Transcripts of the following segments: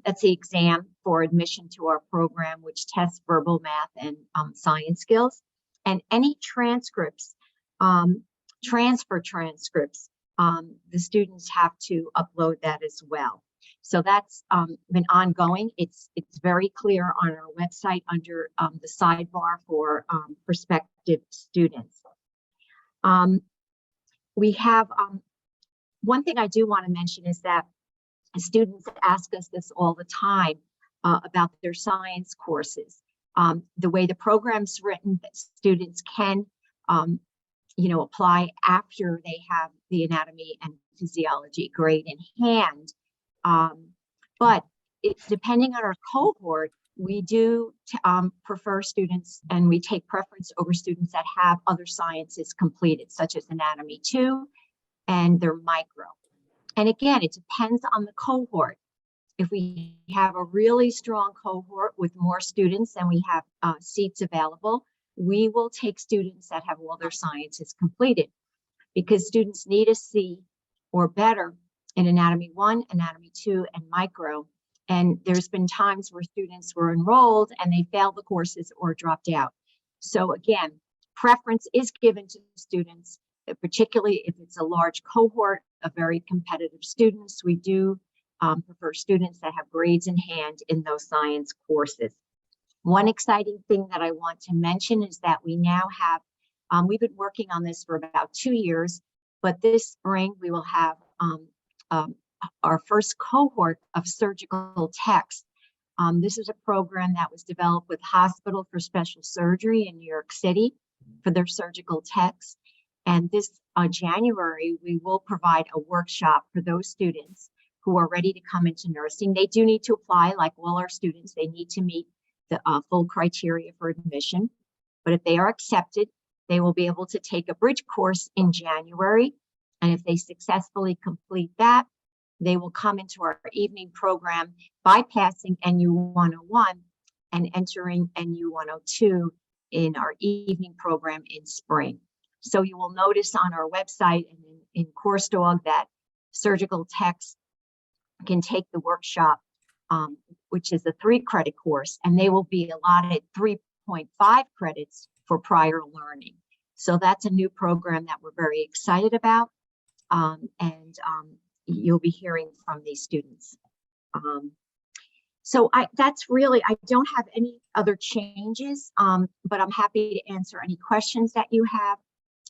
that's the exam for admission to our program, which tests verbal, math, and science skills. And any transcripts, transfer transcripts, the students have to upload that as well. So that's been ongoing. It's very clear on our website under the sidebar for prospective students. We have one thing I do want to mention is that students ask us this all the time about their science courses. The way the program's written, that students can apply after they have the anatomy and physiology grade in hand. But depending on our cohort, we do prefer students, and we take preference over students that have other sciences completed, such as Anatomy 2 and their micro. And again, it depends on the cohort. If we have a really strong cohort with more students than we have seats available, we will take students that have all their sciences completed, because students need a C or better in Anatomy 1, Anatomy 2, and Micro. And there's been times where students were enrolled and they failed the courses or dropped out. So again, preference is given to students, particularly if it's a large cohort of very competitive students. We do prefer students that have grades in hand in those science courses. One exciting thing that I want to mention is that we now have, we've been working on this for about 2 years, but this spring we will have our first cohort of surgical techs. This is a program that was developed with Hospital for Special Surgery in New York City for their surgical techs. And this January, we will provide a workshop for those students who are ready to come into nursing. They do need to apply, like all our students. They need to meet the full criteria for admission. But if they are accepted, they will be able to take a bridge course in January. And if they successfully complete that, they will come into our evening program, bypassing NU 101 and entering NU 102 in our evening program in spring. So you will notice on our website and in Course Dog that surgical techs can take the workshop, which is a 3-credit course, and they will be allotted 3.5 credits for prior learning. So that's a new program that we're very excited about, and you'll be hearing from these students. So that's really, I don't have any other changes, but I'm happy to answer any questions that you have.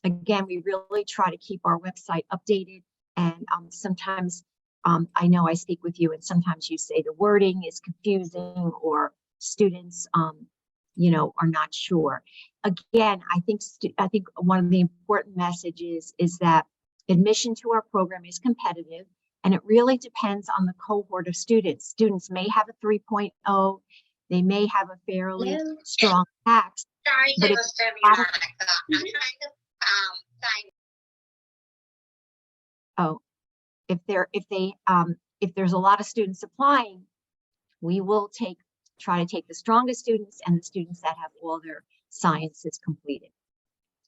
Again, we really try to keep our website updated, and sometimes I know I speak with you and sometimes you say the wording is confusing or students are not sure. Again, I think one of the important messages is that admission to our program is competitive, and it really depends on the cohort of students. Students may have a 3.0, they may have a fairly strong tax. Sorry to disturb you, Monica. I'm trying to sign. Oh, if there's a lot of students applying, we will try to take the strongest students and the students that have all their sciences completed.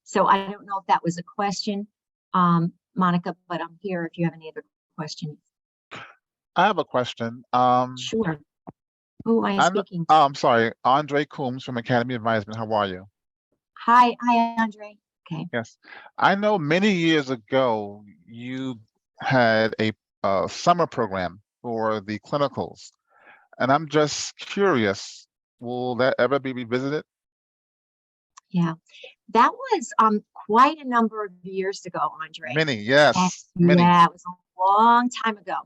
So I don't know if that was a question, Monica, but I'm here if you have any other questions. I have a question. Sure. Who am I speaking to? I'm sorry, Andre Coombs from Academy Advisement. How are you? Hi, Andre. Okay. Yes, I know many years ago you had a summer program for the clinicals, and I'm just curious, will that ever be revisited? Yeah, that was quite a number of years ago, Andre. Many, yes. Many. Yeah, it was a long time ago.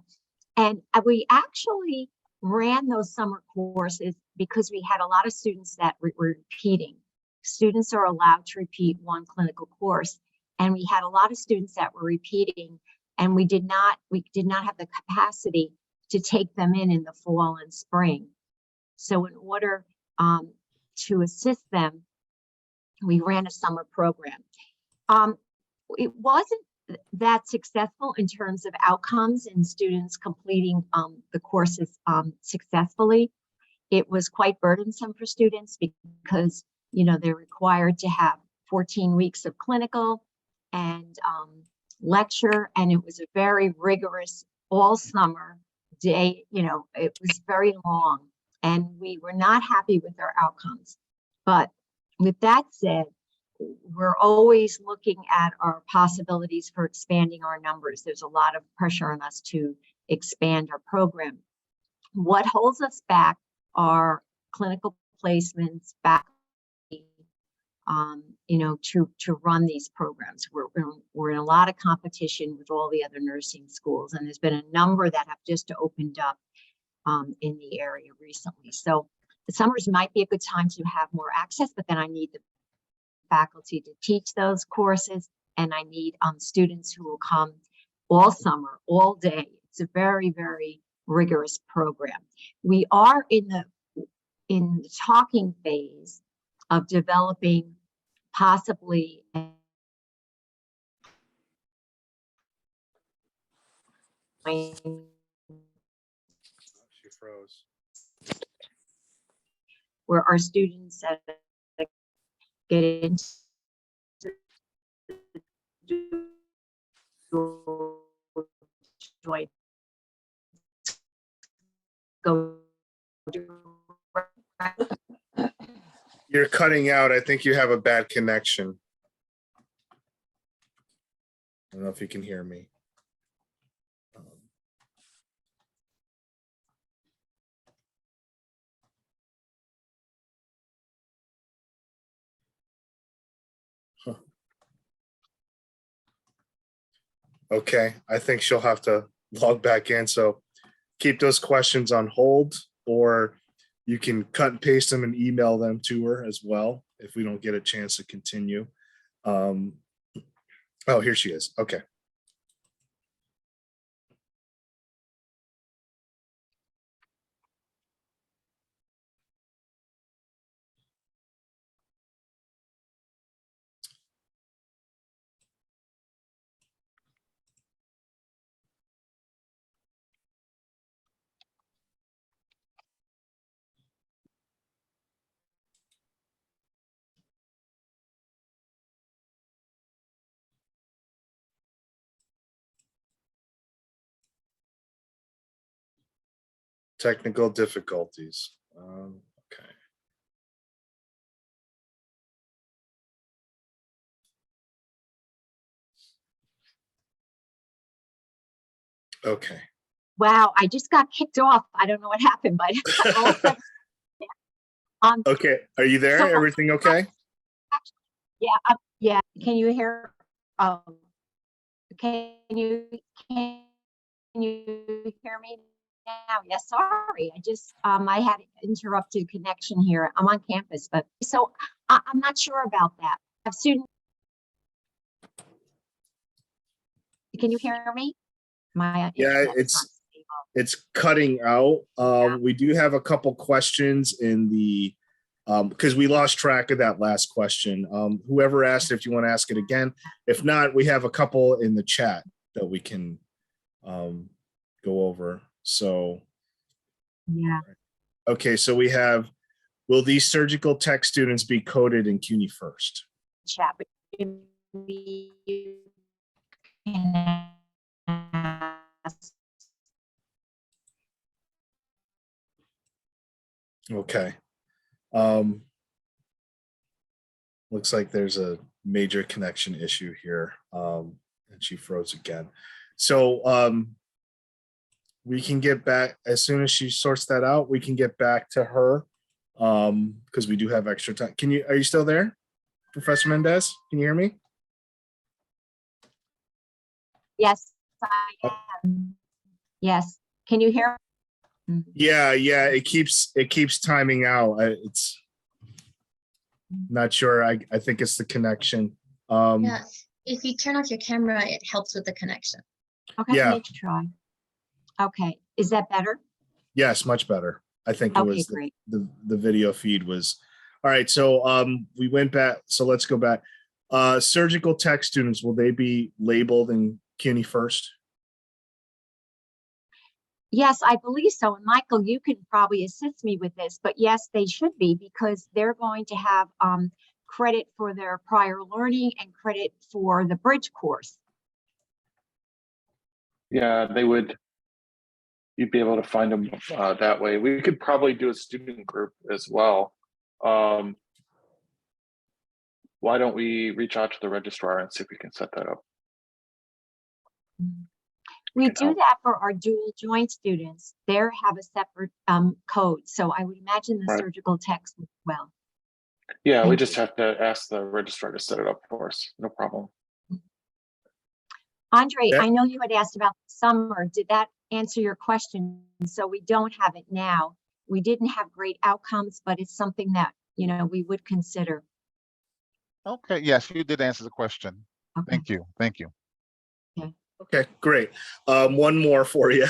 And we actually ran those summer courses because we had a lot of students that were repeating. Students are allowed to repeat one clinical course, and we had a lot of students that were repeating, and we did not have the capacity to take them in the fall and spring. So in order to assist them, we ran a summer program. It wasn't that successful in terms of outcomes and students completing the courses successfully. It was quite burdensome for students because they're required to have 14 weeks of clinical and lecture, and it was a very rigorous all summer day, it was very long, and we were not happy with our outcomes. But with that said, we're always looking at our possibilities for expanding our numbers. There's a lot of pressure on us to expand our program. What holds us back are clinical placements, faculty, to run these programs. We're in a lot of competition with all the other nursing schools, and there's been a number that have just opened up in the area recently. So the summers might be a good time to have more access, but then I need the faculty to teach those courses, and I need students who will come all summer, all day. It's a very, very rigorous program. We are in the talking phase of developing possibly She froze. where our students that get into joy go You're cutting out. I think you have a bad connection. I don't know if you can hear me. Huh. Okay, I think she'll have to log back in. So keep those questions on hold, or you can cut and paste them and email them to her as well if we don't get a chance to continue. Oh, here she is. Okay. Technical difficulties. Okay. Okay. Wow, I just got kicked off. I don't know what happened, but all of a sudden, Okay. Are you there? So- Everything okay? yeah. Can you hear? Can you hear me now? Yes. Sorry, I just I had interrupted connection here. I'm on campus, but so I'm not sure about that. I have students. Can you hear me? My Yeah, internet's not stable. it's cutting out. We do have a couple questions in the because we lost track of that last question. Whoever asked, if you want to ask it again. If not, we have a couple in the chat that we can go over. So, Yeah. okay, so we have, will these surgical tech students be coded in CUNY first? Chat, but you can ask. Okay. Looks like there's a major connection issue here. And she froze again. So we can get back as soon as she sorts that out, we can get back to her. Because we do have extra time. Are you still there, Professor Mendez? Can you hear me? Yes, I am. Yes. Can you hear? Yeah, it keeps timing out. It's not sure. I think it's the connection. Yes, if you turn off your camera, it helps with the connection. Okay, Yeah. let me try. Okay, is that better? Yes, much better. I think it Okay, was great. the video feed was. All right, so we went back. So let's go back. Surgical tech students, will they be labeled in CUNY first? Yes, I believe so. And Michael, you can probably assist me with this, but yes, they should be, because they're going to have credit for their prior learning and credit for the bridge course. Yeah, they would. you'd be able to find them that way. We could probably do a student group as well. Why don't we reach out to the registrar and see if we can set that up? We Can do help. that for our dual joint students. They have a separate code, so I would imagine the Right. surgical techs as well. Yeah, we Thank just you. have to ask the registrar to set it up for us. No problem. Andre, Yeah. I know you had asked about the summer. Did that answer your question? So we don't have it now. We didn't have great outcomes, but it's something that, you know, we would consider. Okay, yes, you did answer the question. Okay. Thank you. Thank you. Okay, great. One more for you.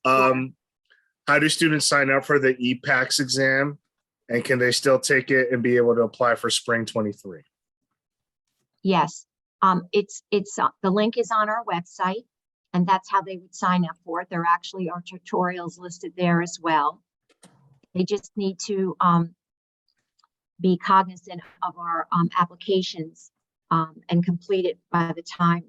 How do students sign up for the EPACS exam? And can they still take it and be able to apply for spring 23? Yes, it's the link is on our website, and that's how they would sign up for it. There actually are tutorials listed there as well. They just need to be cognizant of our applications and complete it by the time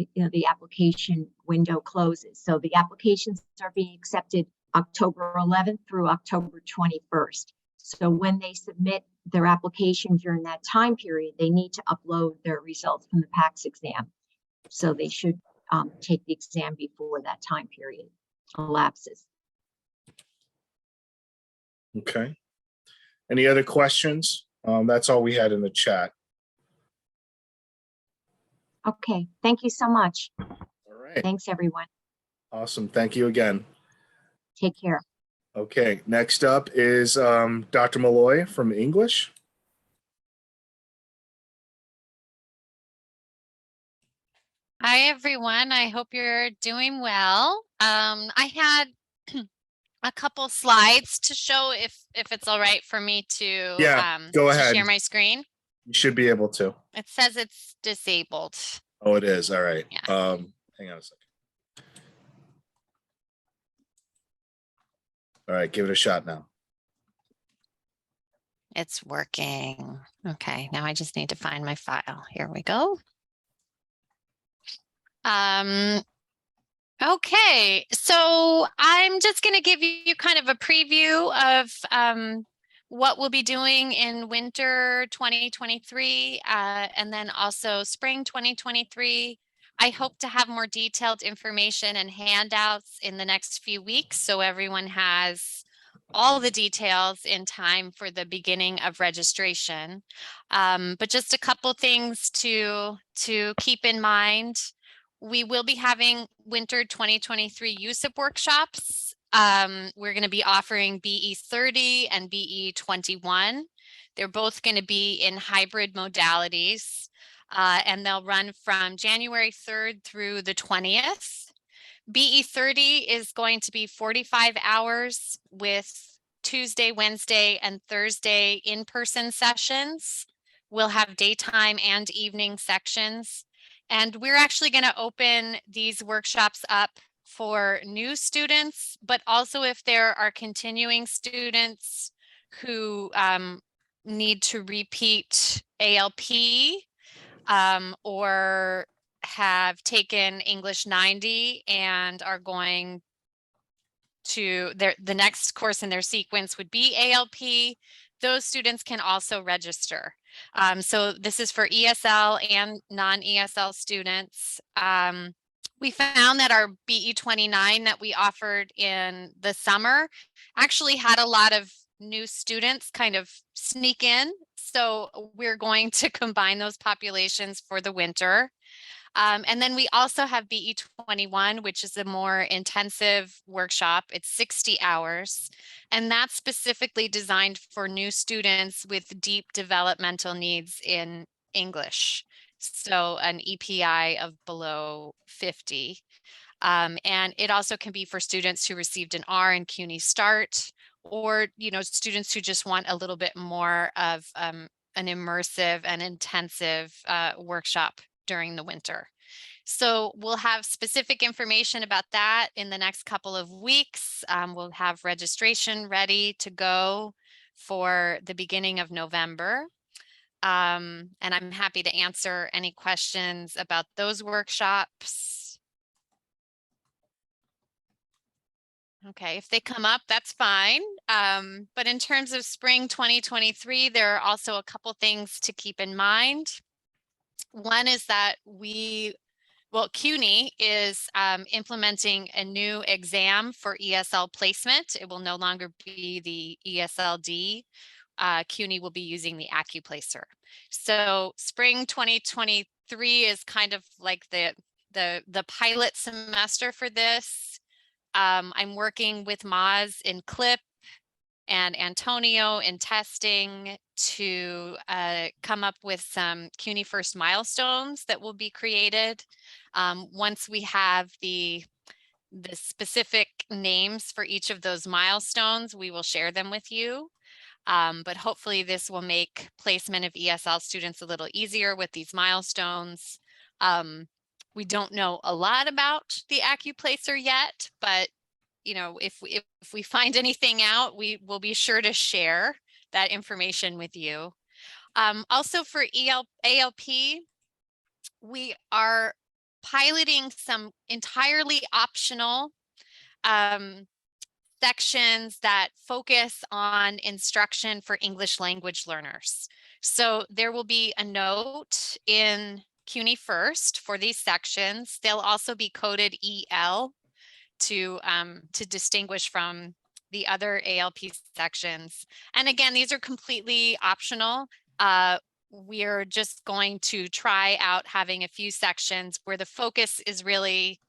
the application window closes. So the applications are being accepted October 11th through October 21st. So when they submit their application during that time period, they need to upload their results from the PACS exam. So they should take the exam before that time period elapses. Okay. Any other questions? That's all we had in the chat. Okay, thank you so much. All right. Thanks, everyone. Awesome. Thank you again. Take care. Okay, next up is Dr. Malloy from English. Hi, everyone. I hope you're doing well. I had a couple slides to show if it's all right for me to, Yeah, go to ahead. share my screen. You should be able to. It says it's disabled. Oh, it is. All right. Yeah. Hang on a second. All right, give it a shot now. It's working. Okay, now I just need to find my file. Here we go. Okay, so I'm just going to give you kind of a preview of what we'll be doing in winter 2023 and then also spring 2023. I hope to have more detailed information and handouts in the next few weeks so everyone has all the details in time for the beginning of registration. But just a couple things to keep in mind. We will be having winter 2023 USIP workshops. We're going to be offering BE 30 and BE 21. They're both going to be in hybrid modalities, and they'll run from January 3rd through the 20th. BE 30 is going to be 45 hours with Tuesday, Wednesday, and Thursday in-person sessions. We'll have daytime and evening sections. And we're actually going to open these workshops up for new students, but also if there are continuing students who need to repeat ALP or have taken English 90 and are going to the next course in their sequence would be ALP. Those students can also register. So this is for ESL and non-ESL students. We found that our BE 29 that we offered in the summer actually had a lot of new students kind of sneak in. So we're going to combine those populations for the winter. And then we also have BE 21, which is a more intensive workshop. It's 60 hours, and that's specifically designed for new students with deep developmental needs in English. So an EPI of below 50. And it also can be for students who received an R in CUNY START, or, students who just want a little bit more of an immersive and intensive workshop during the winter. So we'll have specific information about that in the next couple of weeks. We'll have registration ready to go for the beginning of November. And I'm happy to answer any questions about those workshops. Okay, if they come up, that's fine. But in terms of spring 2023, there are also a couple things to keep in mind. One is that CUNY is implementing a new exam for ESL placement. It will no longer be the ESLD. CUNY will be using the AccuPlacer. So spring 2023 is kind of like the pilot semester for this. I'm working with Maz in CLIP and Antonio in testing to come up with some CUNY first milestones that will be created. Once we have the specific names for each of those milestones, we will share them with you. But hopefully this will make placement of ESL students a little easier with these milestones. We don't know a lot about the AccuPlacer yet, but you know, if we find anything out, we will be sure to share that information with you. Also for ALP, we are piloting some entirely optional sections that focus on instruction for English language learners. So there will be a note in CUNY First for these sections. They'll also be coded EL to distinguish from the other ALP sections. And again, these are completely optional. We're just going to try out having a few sections where the focus is really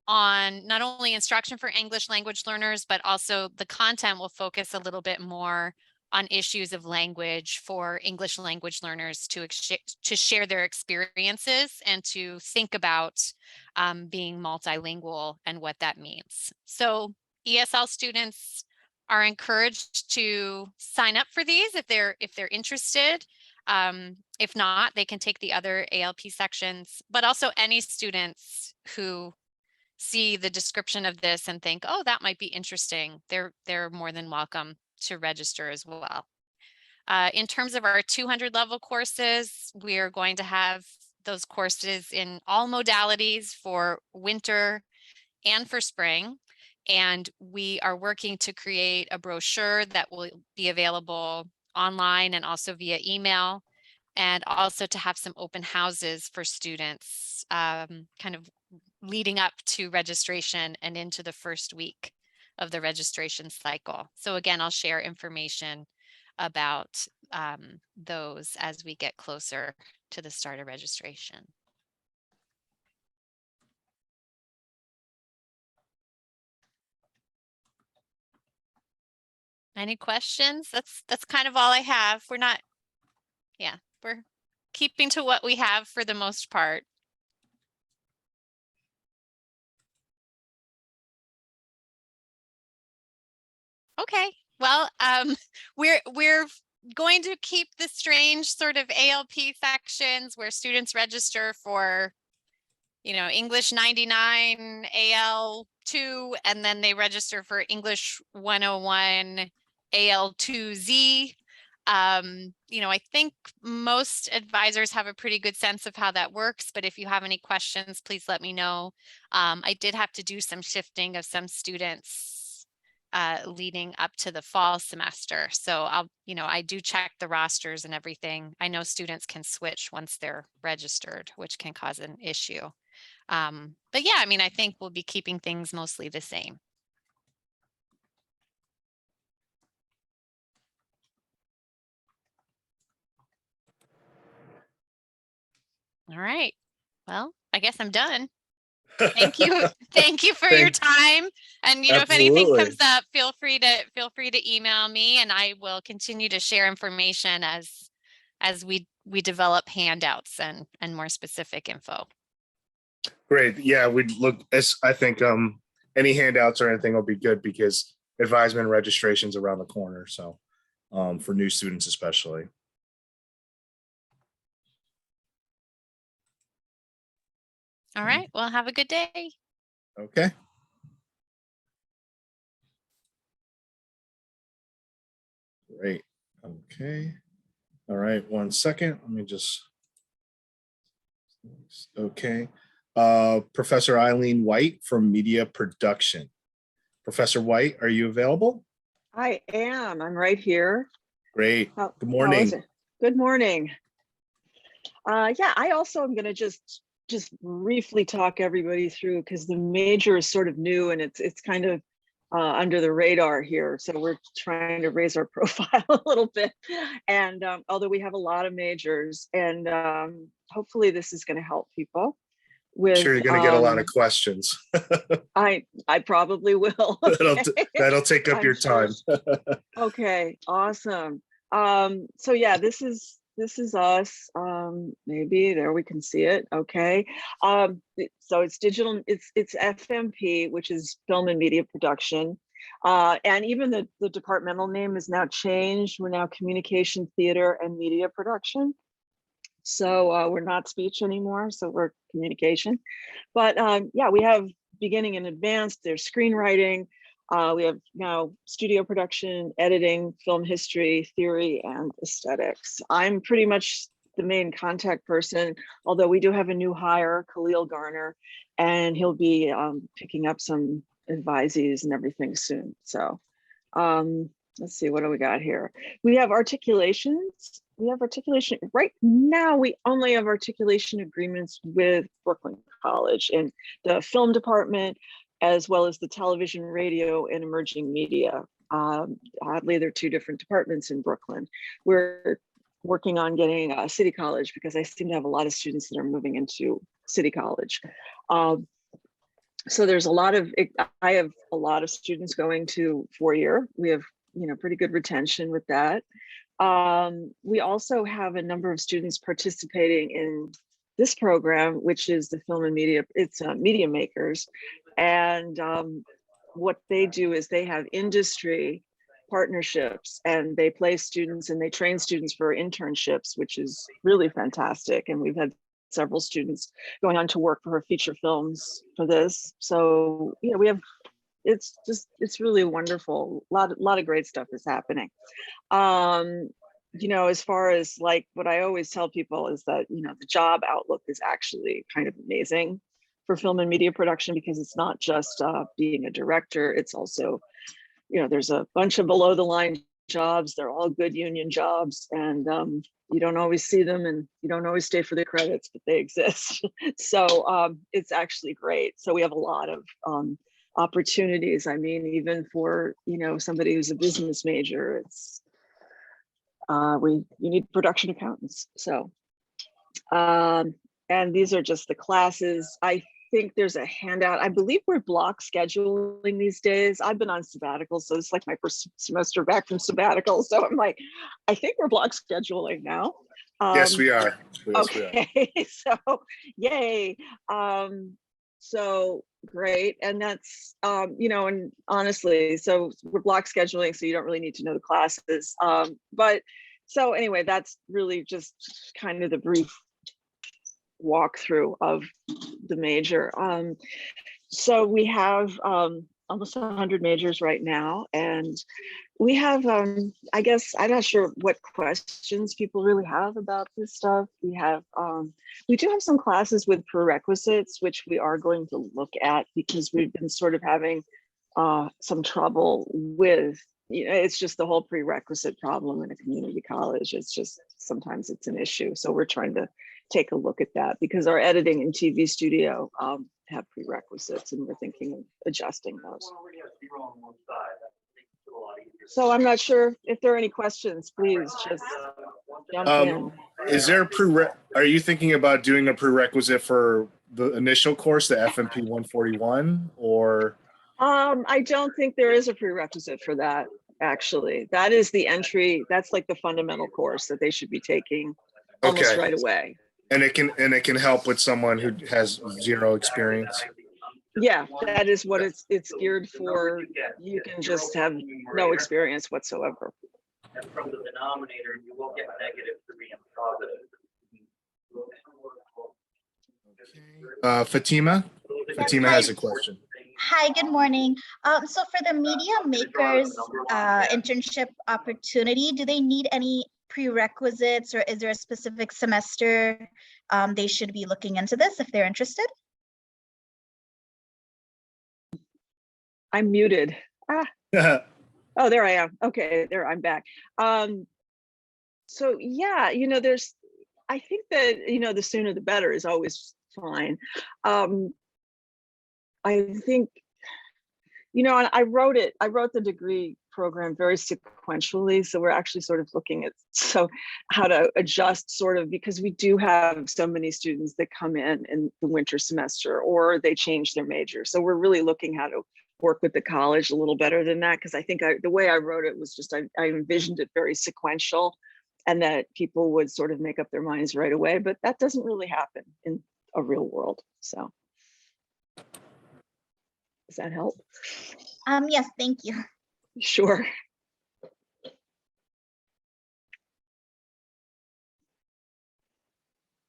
on not only instruction for English language learners, but also the content will focus a little bit more on issues of language for English language learners to share their experiences and to think about being multilingual and what that means. So ESL students are encouraged to sign up for these if they're interested. If not, they can take the other ALP sections, but also any students who see the description of this and think, oh, that might be interesting, they're more than welcome to register as well. In terms of our 200 level courses, we are going to have those courses in all modalities for winter and for spring. And we are working to create a brochure that will be available online and also via email, and also to have some open houses for students kind of leading up to registration and into the first week of the registration cycle. So again, I'll share information about those as we get closer to the start of registration. Any questions? That's kind of all I have. We're keeping to what we have for the most part. Okay, well, we're going to keep the strange sort of ALP sections where students register for, you know, English 99, AL2, and then they register for English 101, AL2Z. You know, I think most advisors have a pretty good sense of how that works, but if you have any questions, please let me know. I did have to do some shifting of some students leading up to the fall semester. So I do check the rosters and everything. I know students can switch once they're registered, which can cause an issue. But yeah, I mean, I think we'll be keeping things mostly the same. All right. Well, I guess I'm done. Thank you. Thank you for your time. And if anything Absolutely. comes up, feel free to email me, and I will continue to share information as we develop handouts and more specific info. Great. Yeah, we'd look as I think any handouts or anything will be good because advisement registration's around the corner. So for new students especially. All right. Well, have a good day. Okay. Great. Okay. All right. 1 second. Let me just. Okay. Professor Eileen White from Media Production. Professor White, are you available? I am. I'm right here. Great. How- Good how morning. is it? Good morning. Yeah, I also am going to just briefly talk everybody through because the major is sort of new and it's kind of under the radar here. So we're trying to raise our profile a little bit. And although we have a lot of majors, and hopefully this is going to help people. With, Sure, you're going to get a lot of questions. I probably will. That'll take up I'm your sure. time. Okay, awesome. So yeah, this is us. Maybe there we can see it. Okay. So it's digital, it's FMP, which is film and media production. And even the departmental name is now changed. We're now communication, theater, and media production. So we're not speech anymore, so we're communication. But yeah, we have beginning and advanced, there's screenwriting. We have now studio production, editing, film history, theory, and aesthetics. I'm pretty much the main contact person, although we do have a new hire, Khalil Garner, and he'll be picking up some advisees and everything soon. So let's see, what do we got here? We have articulations. We have articulation right now. We only have articulation agreements with Brooklyn College and the film department, as well as the television, radio, and emerging media. Oddly, they're two different departments in Brooklyn. We're working on getting City College because I seem to have a lot of students that are moving into City College. So there's a lot of, I have a lot of students going to 4-year. We have, pretty good retention with that. We also have a number of students participating in this program, which is the film and media, it's Media Makers. And what they do is they have industry partnerships and they place students and they train students for internships, which is really fantastic. And we've had several students going on to work for feature films for this. So, we have, it's really wonderful. A lot of great stuff is happening. As far as like what I always tell people is that, the job outlook is actually kind of amazing for film and media production because it's not just being a director, it's also, there's a bunch of below the line jobs. They're all good union jobs and you don't always see them and you don't always stay for the credits, but they exist. So it's actually great. So we have a lot of opportunities. I mean, even for, somebody who's a business major, it's, you need production accountants. So, and these are just the classes. I think there's a handout. I believe we're block scheduling these days. I've been on sabbatical, so it's like my first semester back from sabbatical. So I'm like, I think we're block scheduling now. Yes, we are. Yes, okay, so yay. So great. And that's, and honestly, so we're block scheduling, so you don't really need to know the classes. But so anyway, that's really just kind of the brief walkthrough of the major. So we have almost 100 majors right now, and we have, I guess, I'm not sure what questions people really have about this stuff. We have, we do have some classes with prerequisites, which we are going to look at because we've been sort of having some trouble with, it's just the whole prerequisite problem in a community college. It's just, sometimes it's an issue. So we're trying to take a look at that because our editing and TV studio have prerequisites and we're thinking of adjusting those. So I'm not sure if there are any questions, please just jump in. Is there are you thinking about doing a prerequisite for the initial course, the FMP 141, or? I don't think there is a prerequisite for that, actually. That is the entry, that's like the fundamental course that they should be taking almost right away. And it can help with someone who has zero experience. Yeah, that is what it's geared for. You can just have no experience whatsoever. And from the denominator, you will get -3 and positive. Fatima has a question. Hi, good morning. So for the Media Makers internship opportunity, do they need any prerequisites or is there a specific semester they should be looking into this if they're interested? I'm muted. Oh, there I am. Okay, there I'm back. So yeah, I think that, the sooner the better is always fine. I think, and I wrote the degree program very sequentially. So we're actually sort of looking at how to adjust sort of, because we do have so many students that come in the winter semester or they change their major. So we're really looking how to work with the college a little better than that. Cause I think the way I wrote it was just, I envisioned it very sequential and that people would sort of make up their minds right away, but that doesn't really happen in a real world. So does that help? Yes, thank you. Sure.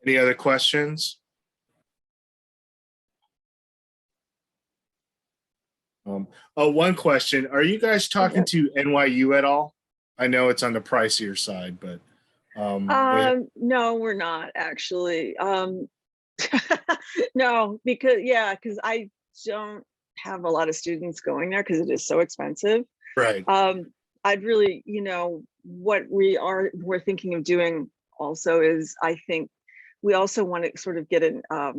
Any other questions? One question. Are you guys talking to NYU at all? I know it's on the pricier side, but no, we're not actually. No, because I don't have a lot of students going there because it is so expensive. right. I'd really, what we're thinking of doing also is, I think we also want to sort of get a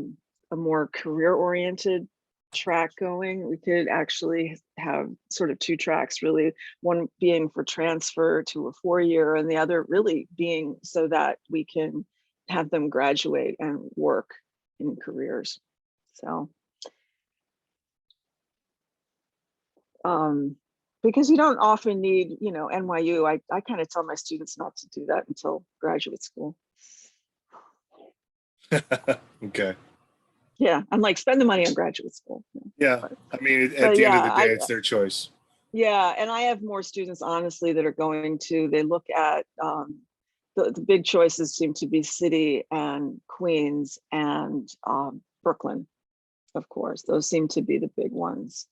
more career-oriented track going. We could actually have sort of two tracks, really, one being for transfer to a 4-year and the other really being so that we can have them graduate and work in careers. So because you don't often need, NYU, I kind of tell my students not to do that until graduate school. Okay. Yeah, I'm like, spend the money on graduate school. Yeah. I mean, at the end of the day, it's their choice. Yeah, and I have more students, honestly, that are going to, they look at, the big choices seem to be City and Queens and Brooklyn, of course. Those seem to be the big ones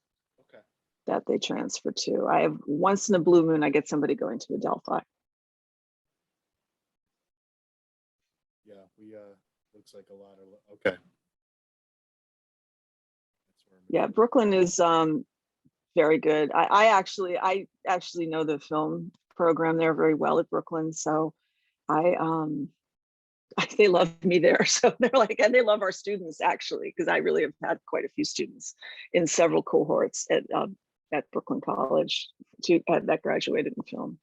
that they transfer to. I have once in a blue moon, I get somebody going to Adelphi. Yeah, looks like a lot of, okay. Yeah, Brooklyn is very good. I actually know the film program there very well at Brooklyn. So they love me there. So they're like, and they love our students actually, because I really have had quite a few students in several cohorts at Brooklyn College that graduated in film.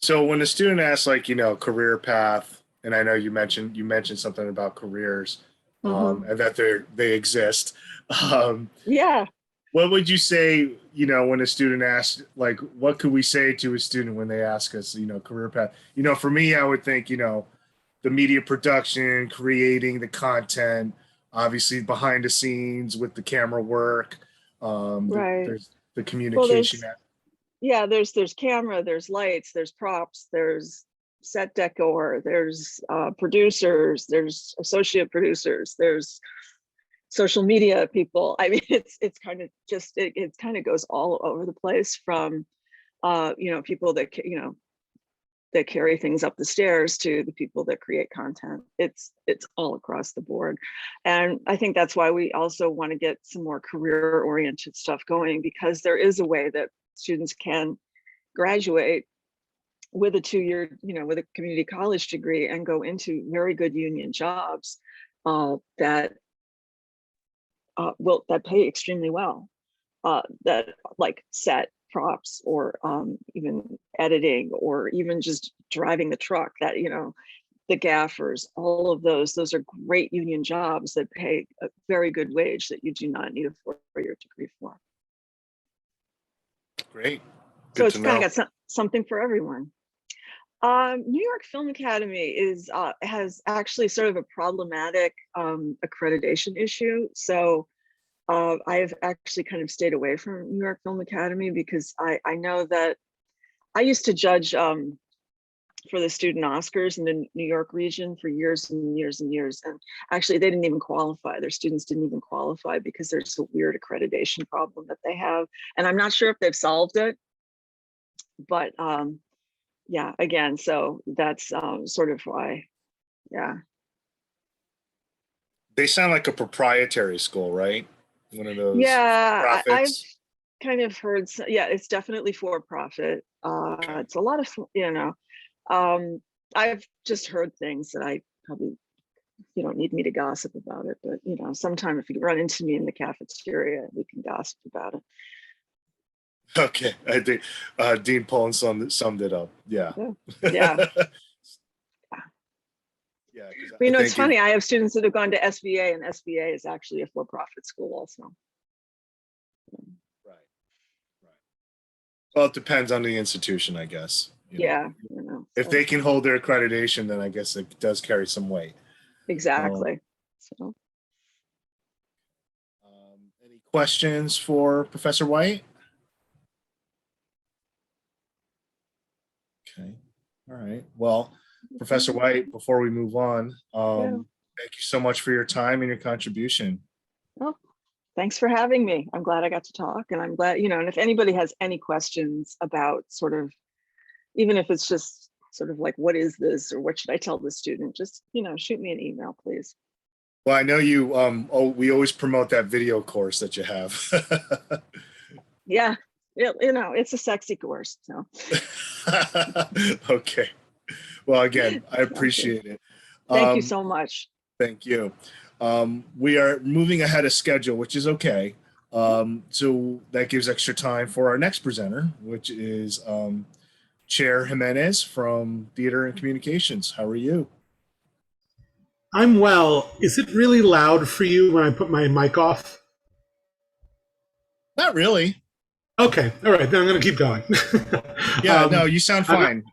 So when a student asks, like, career path, and I know you mentioned something about careers, and that they exist. Yeah. What would you say, when a student asks, like, what could we say to a student when they ask us, career path? For me, I would think, the media production, creating the content, obviously behind the scenes with the camera work. Right. There's the communication. Well, there's camera, there's lights, there's props, there's set decor, there's producers, there's associate producers, there's social media people. I mean, it's kind of just, it kind of goes all over the place, from people that that carry things up the stairs to the people that create content. It's all across the board. And I think that's why we also want to get some more career oriented stuff going, because there is a way that students can graduate with a 2-year, with a community college degree and go into very good union jobs that pay extremely well, that like set props or even editing or even just driving the truck, that the gaffers, all of those are great union jobs that pay a very good wage that you do not need a 4-year degree for. Great. Good so it's to kind know. of got something for everyone. New York Film Academy has actually sort of a problematic accreditation issue. So I've actually kind of stayed away from New York Film Academy, because I know that I used to judge for the student Oscars in the New York region for years and years and years. And actually they didn't even qualify. Their students didn't even qualify because there's a weird accreditation problem that they have. And I'm not sure if they've solved it, but yeah, again, so that's sort of why, yeah. They sound like a proprietary school, right? One of those Yeah, profits. kind of heard, yeah, it's definitely for profit. It's a lot of, I've just heard things that I probably, you don't need me to gossip about it, but sometime if you run into me in the cafeteria, we can gossip about it. Okay, I think Dean Pullen summed it up. Yeah. Yeah. Yeah. But, it's funny. I have students that have gone to SVA, and SVA is actually a for-profit school also. Right. Well, it depends on the institution, I guess. Yeah. If they can hold their accreditation, then I guess it does carry some weight. Exactly. So. Any questions for Professor White? Okay. All right. Well, Professor White, before we move on, thank you so much for your time and your contribution. Well, thanks for having me. I'm glad I got to talk, and I'm glad, and if anybody has any questions about sort of, even if it's just sort of like, what is this, or what should I tell the student, just, shoot me an email, please. Well, I know you, we always promote that video course that you have. Yeah, it's a sexy course, so. Okay. Well, again, I appreciate it. Thank you so much. Thank you. We are moving ahead of schedule, which is okay. So that gives extra time for our next presenter, which is Chair Jimenez from Theater and Communications. How are you? I'm well. Is it really loud for you when I put my mic off? Not really. Okay. All right. Then I'm going to keep going. Yeah, no, you sound fine.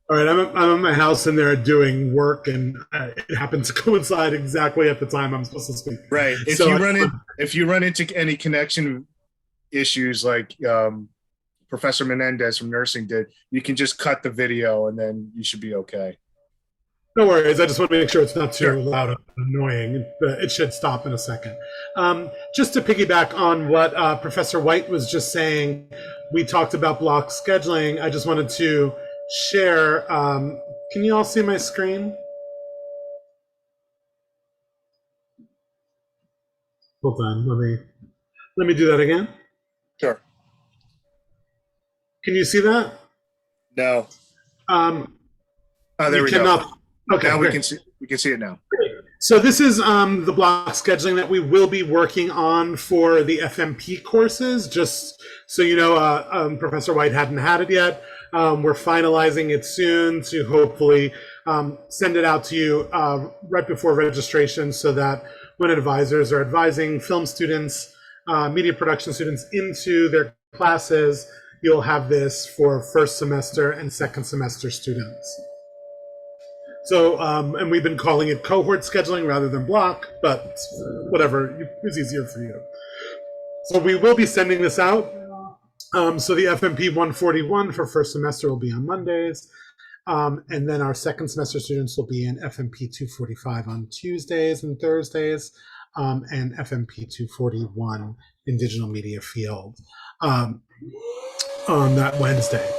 All right. I'm at my house and they're doing work, and it happens to coincide exactly at the time I'm supposed to speak. Right. If you run into any connection issues like Professor Menendez from nursing did, you can just cut the video and then you should be okay. No worries. I just want to make sure it's not too loud and annoying. It should stop in a second. Just to piggyback on what Professor White was just saying, we talked about block scheduling. I just wanted to share. Can you all see my screen? Hold on. Let me do that again. Sure. Can you see that? No. There we go. Okay, now we can see it now. So this is the block scheduling that we will be working on for the FMP courses. Just so you know, Professor White hadn't had it yet. We're finalizing it soon to hopefully send it out to you right before registration, so that when advisors are advising film students, media production students into their classes, you'll have this for first semester and second semester students. So, and we've been calling it cohort scheduling rather than block, but whatever is easier for you. So we will be sending this out. So the FMP 141 for first semester will be on Mondays. And then our second semester students will be in FMP 245 on Tuesdays and Thursdays, and FMP 241 in digital media field on that Wednesday.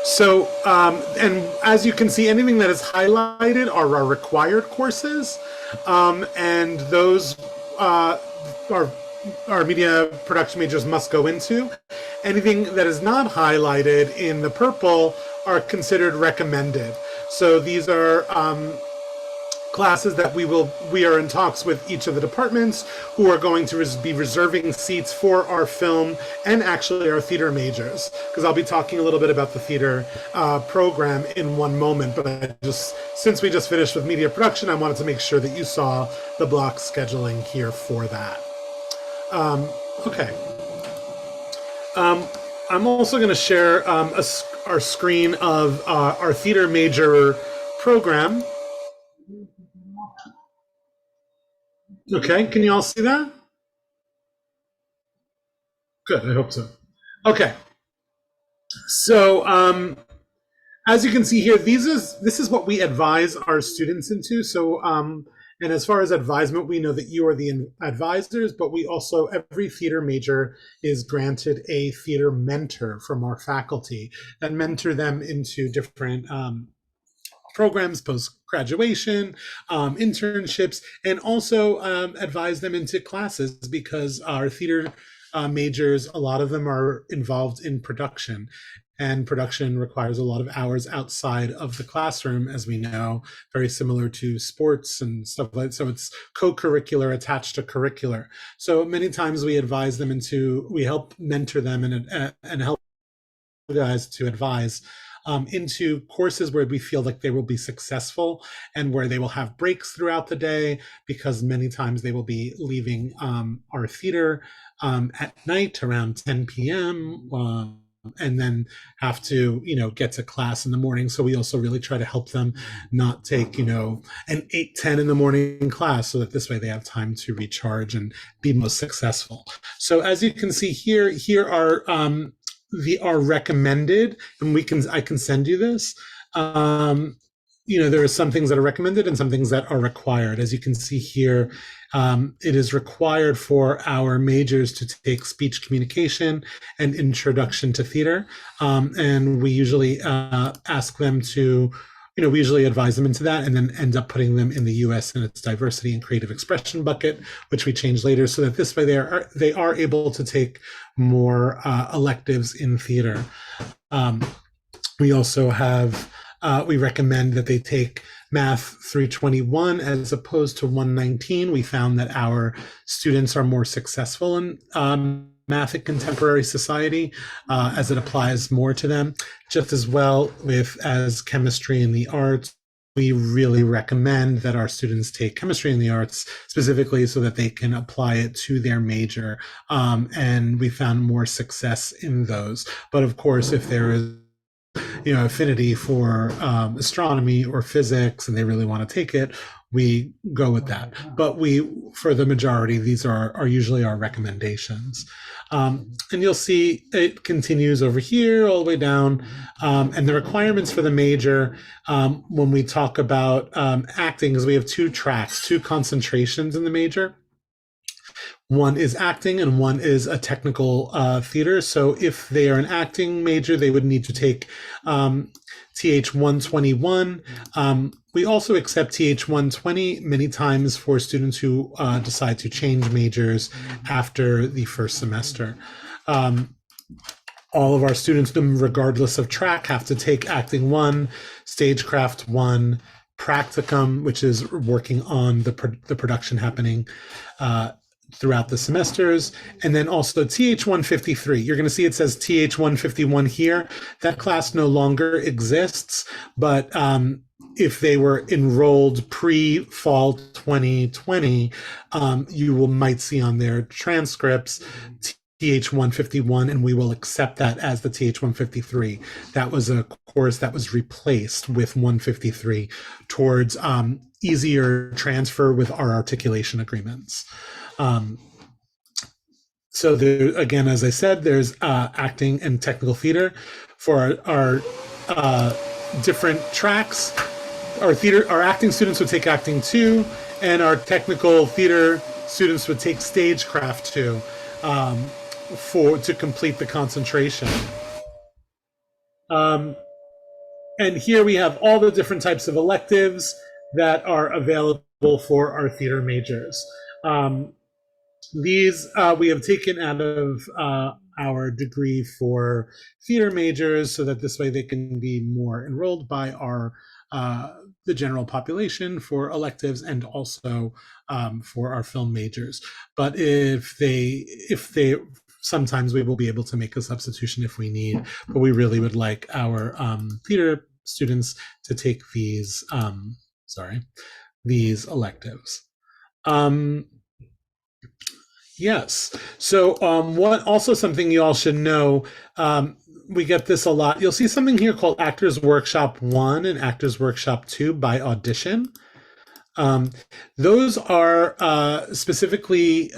So, and as you can see, anything that is highlighted are our required courses, and those our media production majors must go into. Anything that is not highlighted in the purple are considered recommended. So these are classes that we are in talks with each of the departments who are going to be reserving seats for our film and actually our theater majors, because I'll be talking a little bit about the theater program in one moment, but since we just finished with media production, I wanted to make sure that you saw the block scheduling here for that. Okay. I'm also going to share our screen of our theater major program. Okay, can you all see that? Good, I hope so. Okay. So, as you can see here, this is what we advise our students into. So, and as far as advisement, we know that you are the advisors, but we also, every theater major is granted a theater mentor from our faculty that mentor them into different programs, post-graduation, internships, and also advise them into classes, because our theater majors, a lot of them are involved in production. And production requires a lot of hours outside of the classroom, as we know, very similar to sports and stuff like that. So it's co-curricular attached to curricular. So many times we advise them we help mentor them and help guys to advise into courses where we feel like they will be successful and where they will have breaks throughout the day, because many times they will be leaving our theater at night around 10 p.m. And then have to, get to class in the morning. So we also really try to help them not take, an 8-10 in the morning class, so that this way they have time to recharge and be most successful. So as you can see here are are recommended, and I can send you this. There are some things that are recommended and some things that are required. As you can see here, it is required for our majors to take speech communication and introduction to theater. And we usually ask them to, we usually advise them into that and then end up putting them in the US and its diversity and creative expression bucket, which we change later, so that this way they are able to take more electives in theater. We also have, we recommend that they take Math 321 as opposed to 119. We found that our students are more successful in math in contemporary society as it applies more to them. Just as well as chemistry and the arts, we really recommend that our students take chemistry and the arts specifically so that they can apply it to their major. And we found more success in those. But of course, if there is affinity for astronomy or physics and they really want to take it, we go with that. But for the majority, these are usually our recommendations. And you'll see it continues over here all the way down. And the requirements for the major, when we talk about acting, is we have two tracks, two concentrations in the major. One is acting and one is a technical theater. So if they are an acting major, they would need to take TH 121. We also accept TH 120 many times for students who decide to change majors after the first semester. All of our students, regardless of track, have to take Acting 1, Stagecraft 1, Practicum, which is working on the production happening throughout the semesters, and then also TH 153. You're going to see it says TH 151 here. That class no longer exists, but if they were enrolled pre-fall 2020, you might see on their transcripts TH 151, and we will accept that as the TH 153. That was a course that was replaced with 153 towards easier transfer with our articulation agreements. So there, again, as I said, there's acting and technical theater for our different tracks. Our acting students would take Acting 2, and our technical theater students would take Stagecraft 2 to complete the concentration. And here we have all the different types of electives that are available for our theater majors. These we have taken out of our degree for theater majors, so that this way they can be more enrolled by the general population for electives, and also for our film majors. But if they sometimes we will be able to make a substitution if we need, but we really would like our theater students to take these electives. Yes. So something you all should know, we get this a lot. You'll see something here called Actors Workshop 1 and Actors Workshop 2 by audition. Those are specifically,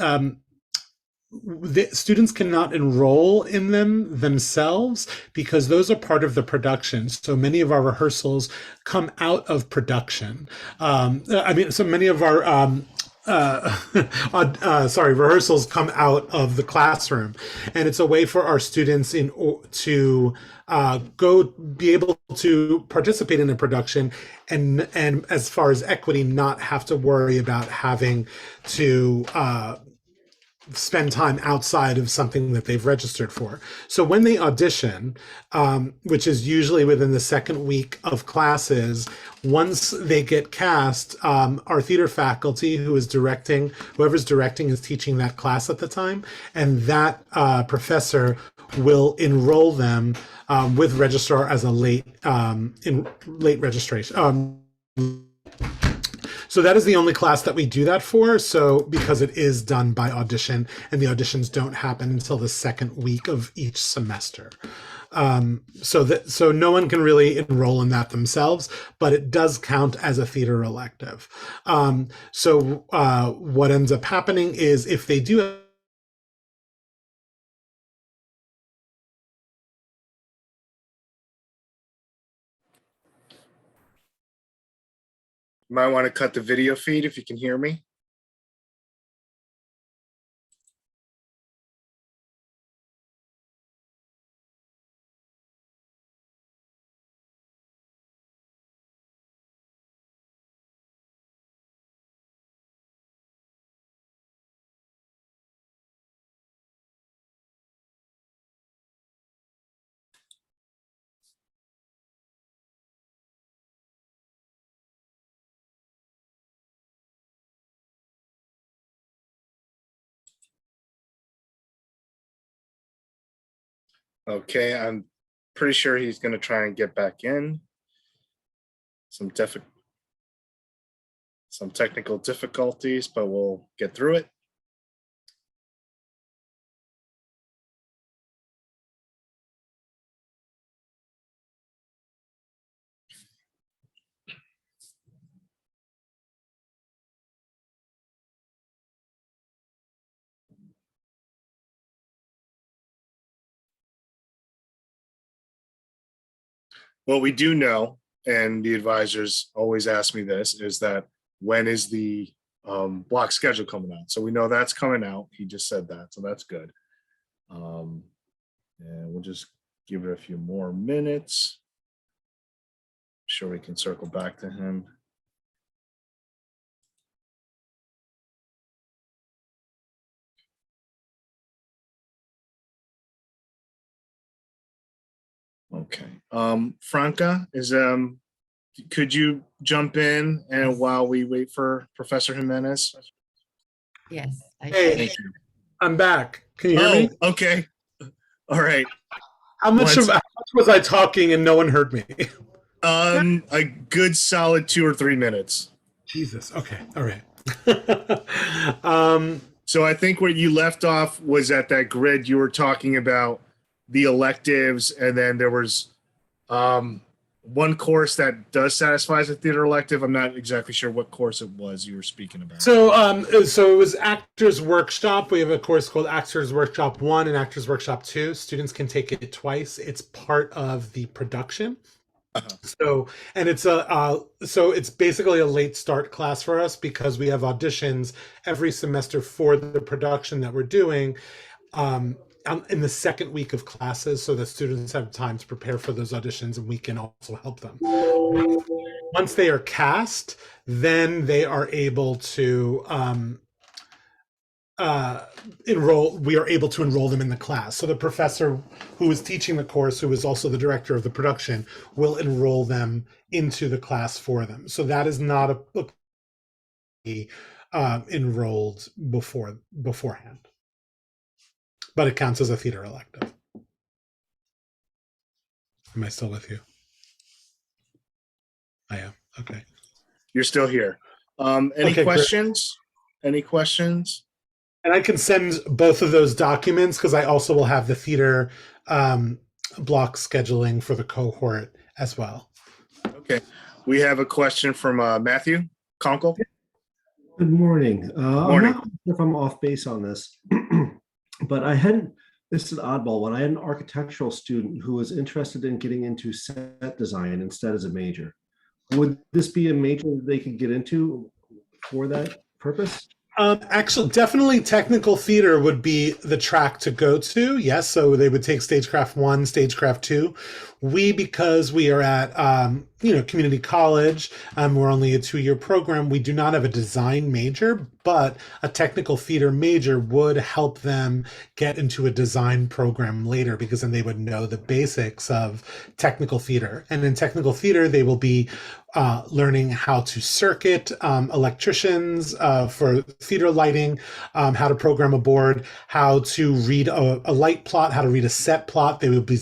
the students cannot enroll in them themselves because those are part of the production. So many of our rehearsals come out of production. So many of our rehearsals come out of the classroom, and it's a way for our students to go be able to participate in a production, and as far as equity, not have to worry about having to spend time outside of something that they've registered for. So when they audition, which is usually within the second week of classes, once they get cast, our theater faculty whoever's directing is teaching that class at the time, and that professor will enroll them with registrar as a late registration. So that is the only class that we do that for. So because it is done by audition, and the auditions don't happen until the second week of each semester. So no one can really enroll in that themselves, but it does count as a theater elective. So what ends up happening is if they do You might want to cut the video feed if you can hear me. Okay, I'm pretty sure he's going to try and get back in. Some technical difficulties, but we'll get through it. What we do know, and the advisors always ask me this, is that when is the block schedule coming out? So we know that's coming out. He just said that, so that's good. And we'll just give it a few more minutes. Sure we can circle back to him. Okay. Franca, could you jump in and while we wait for Professor Jimenez? Yes. Hey, Thank you. I'm back. Can you hear me? Okay. All right. How much was I talking and no one heard me? A good solid 2 or 3 minutes. Jesus. Okay. All right. So I think where you left off was at that grid you were talking about the electives, and then there was one course that does satisfy as a theater elective. I'm not exactly sure what course it was you were speaking about. So it was Actors Workshop. We have a course called Actors Workshop 1 and Actors Workshop 2. Students can take it twice. It's part of the production. So it's basically a late start class for us because we have auditions every semester for the production that we're doing in the second week of classes, so that students have time to prepare for those auditions and we can also help them. Once they are cast, then they are able to enroll. We are able to enroll them in the class. So the professor who is teaching the course, who is also the director of the production, will enroll them into the class for them. So that is not enrolled beforehand, but it counts as a theater elective. Am I still with you? I am. Okay. You're still here. Any questions? Any questions? And I can send both of those documents because I also will have the theater block scheduling for the cohort as well. Okay. We have a question from Matthew Conkle. Good morning. Morning. I'm not sure if I'm off base on this, but this is an oddball one. I had an architectural student who was interested in getting into set design instead as a major. Would this be a major they could get into for that purpose? Actually, definitely technical theater would be the track to go to. Yes, so they would take Stagecraft 1, Stagecraft 2. Because we are at community college, we're only a 2-year program. We do not have a design major, but a technical theater major would help them get into a design program later, because then they would know the basics of technical theater. And in technical theater, they will be learning how to circuit, electricians for theater lighting, how to program a board, how to read a light plot, how to read a set plot. They will be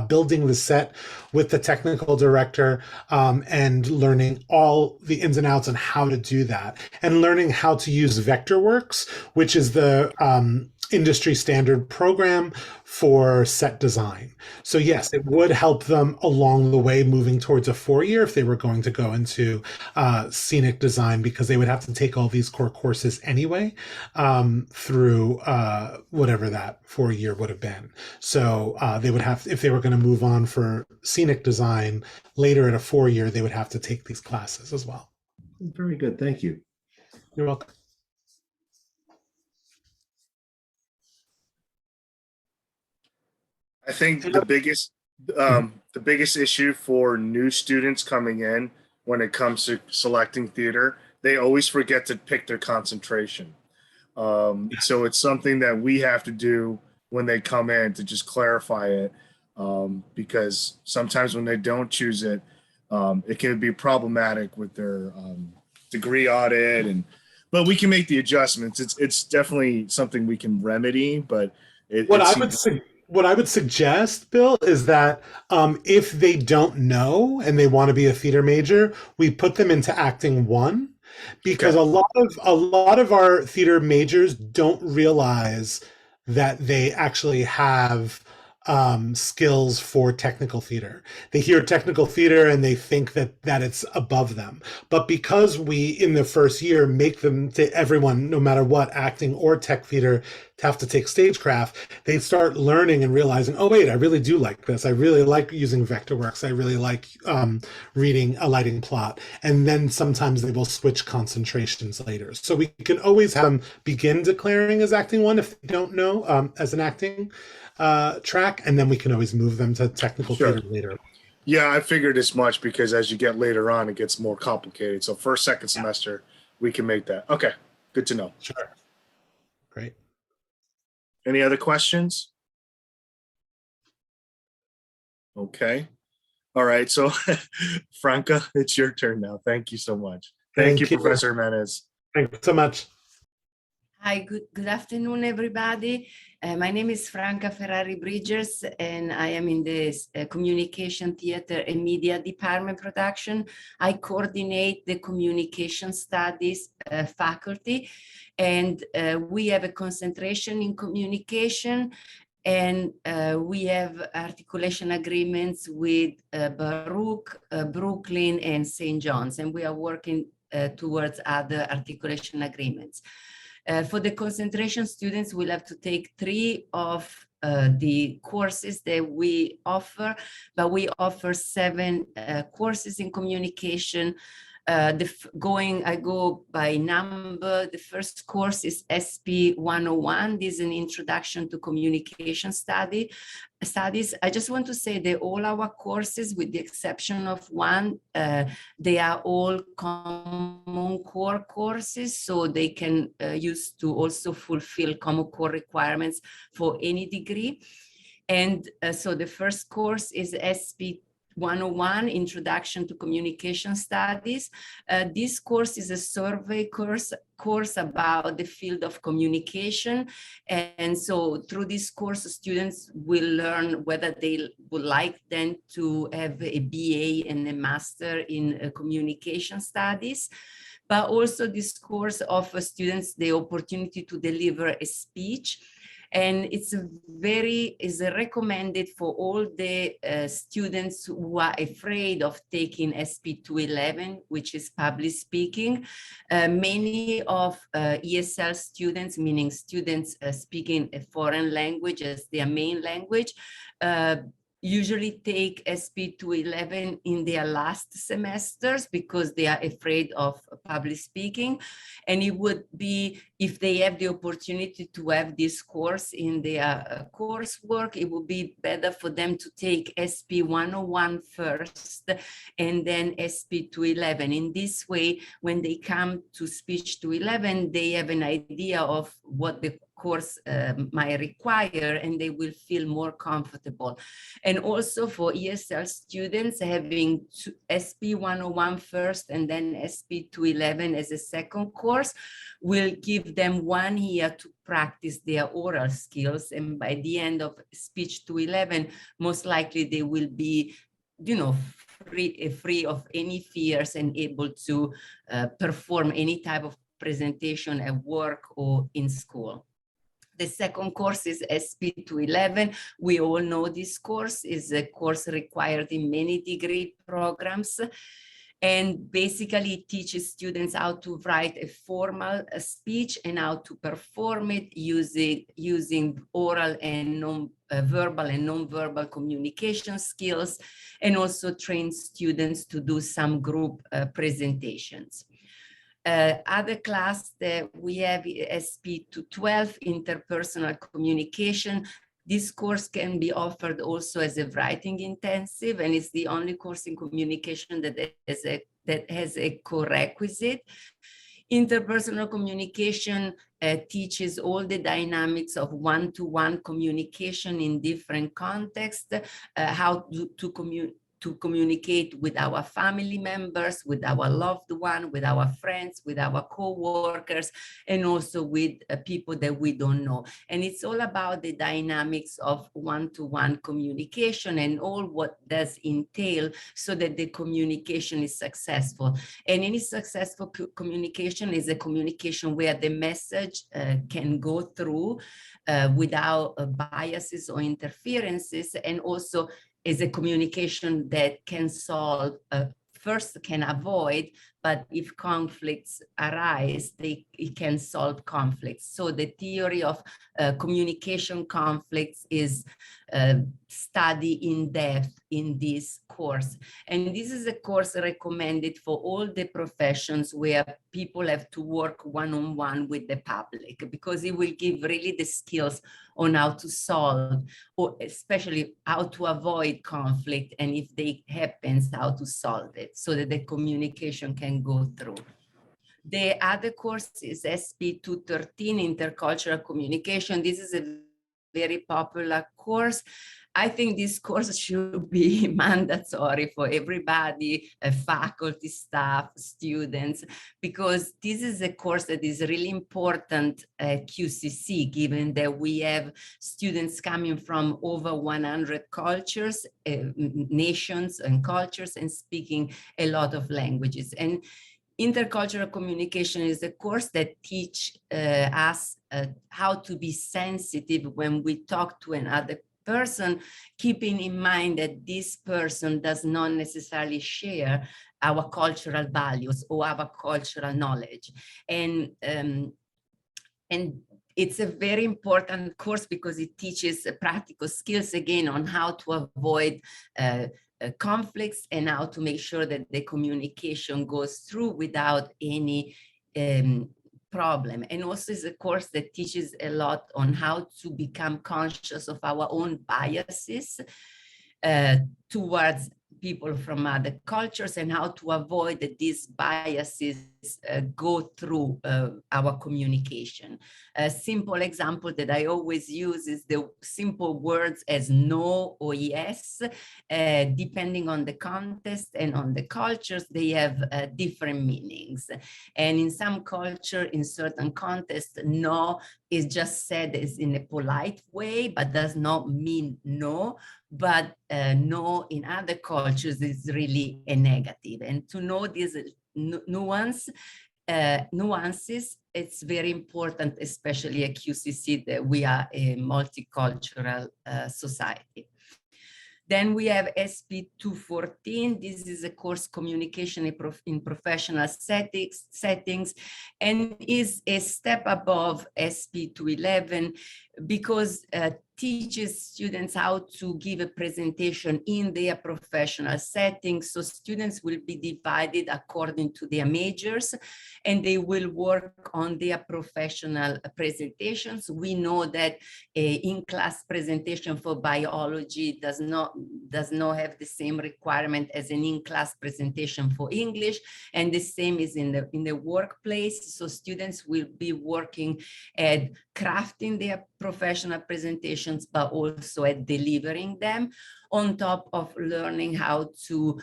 building the set with the technical director, and learning all the ins and outs on how to do that, and learning how to use Vectorworks, which is the industry standard program for set design. So yes, it would help them along the way moving towards a 4-year if they were going to go into scenic design, because they would have to take all these core courses anyway through whatever that 4-year would have been. So they would have, if they were going to move on for scenic design later at a 4-year, they would have to take these classes as well. Very good. Thank you. You're welcome. I think the biggest issue for new students coming in when it comes to selecting theater, they always forget to pick their concentration. So it's something that we have to do when they come in to just clarify it, because sometimes when they don't choose it, it can be problematic with their degree audit, but we can make the adjustments. It's definitely something we can remedy, but what I would suggest, Bill, is that if they don't know and they want to be a theater major, we put them into acting 1, because a lot of our theater majors don't realize that they actually have skills for technical theater. They hear technical theater and they think that it's above them. But because we, in the first year, make them, to everyone, no matter what, acting or tech theater, have to take stagecraft, they start learning and realizing, oh wait, I really do like this. I really like using Vectorworks. I really like reading a lighting plot. And then sometimes they will switch concentrations later. So we can always have them begin declaring as acting 1 if they don't know, as an acting track, and then we can always move them to technical theater later. Yeah, I figured as much, because as you get later on, it gets more complicated. So first, second semester, we can make that. Okay, good to know. Sure. Great. Any other questions? Okay. All right. So Franca, it's your turn now. Thank you so much. Thank you, Professor Jimenez. Thank you so much. Hi, good afternoon, everybody. My name is Franca Ferrari Bridgers, and I am in the Communication Theater and Media Department production. I coordinate the Communication Studies faculty, and we have a concentration in communication, and we have articulation agreements with Baruch, Brooklyn, and St. John's, and we are working towards other articulation agreements. For the concentration, students will have to take 3 of the courses that we offer, but we offer 7 courses in communication. I go by number. The first course is SP 101. This is an introduction to communication studies. I just want to say that all our courses, with the exception of one, they are all common core courses, so they can use to also fulfill common core requirements for any degree. And so the first course is SP 101, Introduction to Communication Studies. This course is a survey course about the field of communication. And so through this course, students will learn whether they would like then to have a BA and a master in communication studies. But also this course offers students the opportunity to deliver a speech. And it's recommended for all the students who are afraid of taking SP 211, which is public speaking. Many of ESL students, meaning students speaking a foreign language as their main language, usually take SP 211 in their last semesters because they are afraid of public speaking. And it would be, if they have the opportunity to have this course in their coursework, it would be better for them to take SP 101 first and then SP 211. In this way, when they come to speech 211, they have an idea of what the course might require, and they will feel more comfortable. And also for ESL students, having SP 101 first and then SP 211 as a second course will give them 1 year to practice their oral skills. And by the end of speech 211, most likely they will be, you know, free of any fears and able to perform any type of presentation at work or in school. The second course is SP 211. We all know this course is a course required in many degree programs. And basically it teaches students how to write a formal speech and how to perform it using oral and verbal and non-verbal communication skills, and also train students to do some group presentations. Other class that we have SP 212, interpersonal communication. This course can be offered also as a writing intensive, and it's the only course in communication that has a co-requisite. Interpersonal communication teaches all the dynamics of one-to-one communication in different contexts, how to communicate with our family members, with our loved one, with our friends, with our co-workers, and also with people that we don't know. And it's all about the dynamics of one-to-one communication and all what does entail so that the communication is successful. And any successful communication is a communication where the message can go through without biases or interferences, and also is a communication that can solve, first can avoid, but if conflicts arise, it can solve conflicts. So the theory of communication conflicts is studied in depth in this course. And this is a course recommended for all the professions where people have to work one-on-one with the public, because it will give really the skills on how to solve, or especially how to avoid conflict, and if they happens, how to solve it so that the communication can go through. The other course is SP 213, intercultural communication. This is a very popular course. I think this course should be mandatory for everybody, faculty, staff, students, because this is a course that is really important at QCC, given that we have students coming from over 100 cultures, nations and cultures, and speaking a lot of languages. And intercultural communication is a course that teach us how to be sensitive when we talk to another person, keeping in mind that this person does not necessarily share our cultural values or our cultural knowledge. And it's a very important course because it teaches practical skills again on how to avoid conflicts and how to make sure that the communication goes through without any problem. And also is a course that teaches a lot on how to become conscious of our own biases towards people from other cultures, and how to avoid that these biases go through our communication. A simple example that I always use is the simple words as no or yes. Depending on the context and on the cultures, they have different meanings. And in some culture, in certain contexts, no is just said as in a polite way, but does not mean no. But no in other cultures is really a negative. And to know these nuances, it's very important, especially at QCC, that we are a multicultural society. Then we have SP 214. This is a course communication in professional settings, and is a step above SP 211 because teaches students how to give a presentation in their professional setting. So students will be divided according to their majors, and they will work on their professional presentations. We know that in-class presentation for biology does not have the same requirement as an in-class presentation for English, and the same is in the workplace. So students will be working at crafting their professional presentations, but also at delivering them, on top of learning how to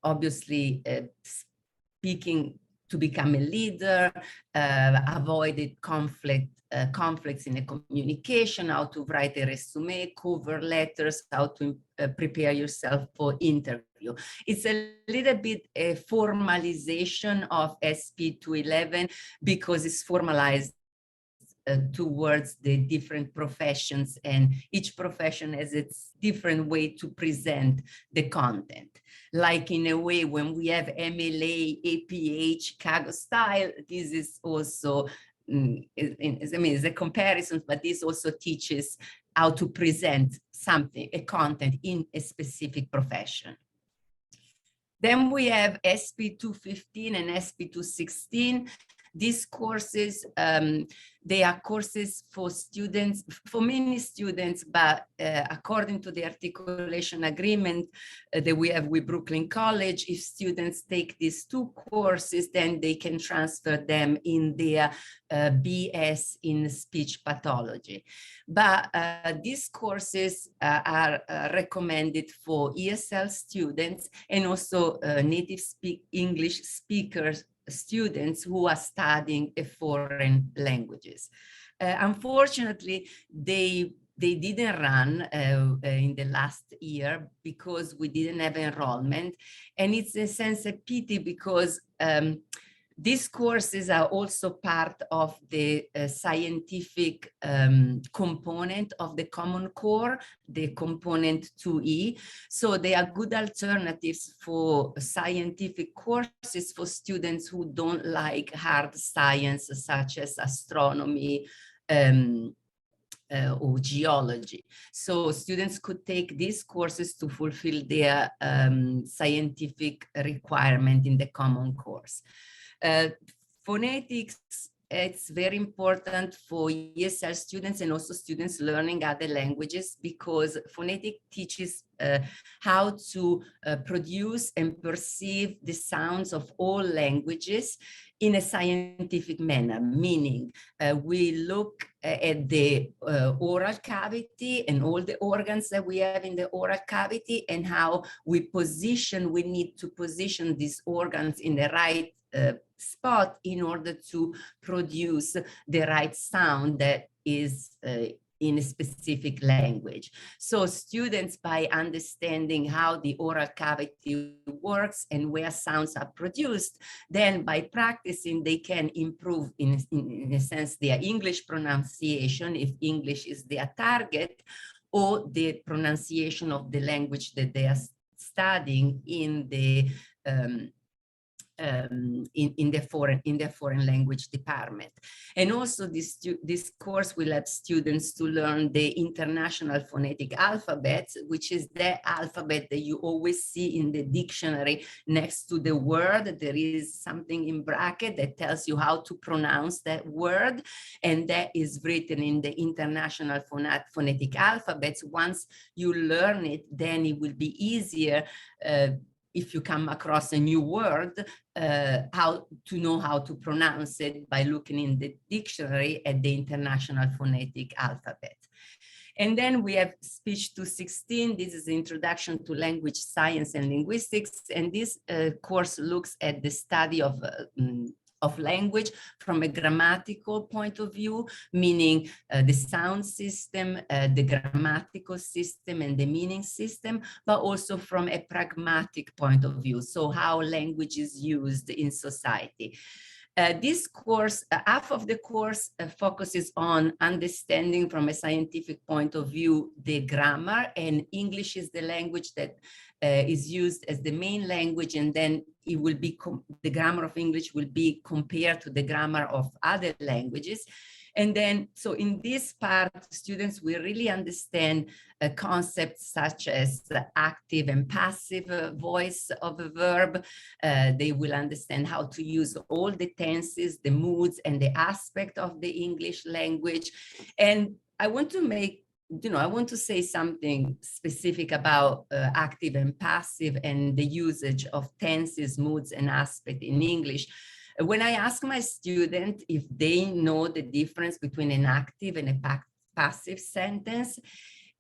obviously speaking to become a leader, avoided conflicts in the communication, how to write a resume, cover letters, how to prepare yourself for interview. It's a little bit a formalization of SP 211 because it's formalized towards the different professions, and each profession has its different way to present the content. Like in a way, when we have MLA, APH, Chicago style, this is also, it's a comparison, but this also teaches how to present something, a content in a specific profession. Then we have SP 215 and SP 216. These courses, they are courses for students, for many students, but according to the articulation agreement that we have with Brooklyn College, if students take these two courses, then they can transfer them in their BS in speech pathology. But these courses are recommended for ESL students and also native English speakers students who are studying foreign languages. Unfortunately, they didn't run in the last year because we didn't have enrollment. And it's in a sense a pity because these courses are also part of the scientific component of the Common Core, the component 2E. So they are good alternatives for scientific courses for students who don't like hard science, such as astronomy, or geology. So students could take these courses to fulfill their scientific requirement in the Common Course. Phonetics, it's very important for ESL students and also students learning other languages, because phonetic teaches how to produce and perceive the sounds of all languages in a scientific manner, meaning we look at the oral cavity and all the organs that we have in the oral cavity and how we need to position these organs in the right spot in order to produce the right sound that is in a specific language. So students, by understanding how the oral cavity works and where sounds are produced, then by practicing, they can improve in a sense their English pronunciation, if English is their target, or the pronunciation of the language that they are studying in the in the foreign language department. And also this course will help students to learn the international phonetic alphabet, which is the alphabet that you always see in the dictionary next to the word. There is something in bracket that tells you how to pronounce that word, and that is written in the international phonetic alphabets. Once you learn it, then it will be easier if you come across a new word, how to know how to pronounce it by looking in the dictionary at the International Phonetic Alphabet. And then we have Speech 216. This is the Introduction to Language Science and Linguistics. And this course looks at the study of language from a grammatical point of view, meaning the sound system, the grammatical system, and the meaning system, but also from a pragmatic point of view, so how language is used in society. This course, half of the course focuses on understanding from a scientific point of view the grammar, and English is the language that is used as the main language, and then it will be the grammar of English will be compared to the grammar of other languages. And then, so in this part, students will really understand concepts such as the active and passive voice of a verb. They will understand how to use all the tenses, the moods, and the aspect of the English language. And I want to make, I want to say something specific about active and passive and the usage of tenses, moods, and aspect in English. When I ask my student if they know the difference between an active and a passive sentence,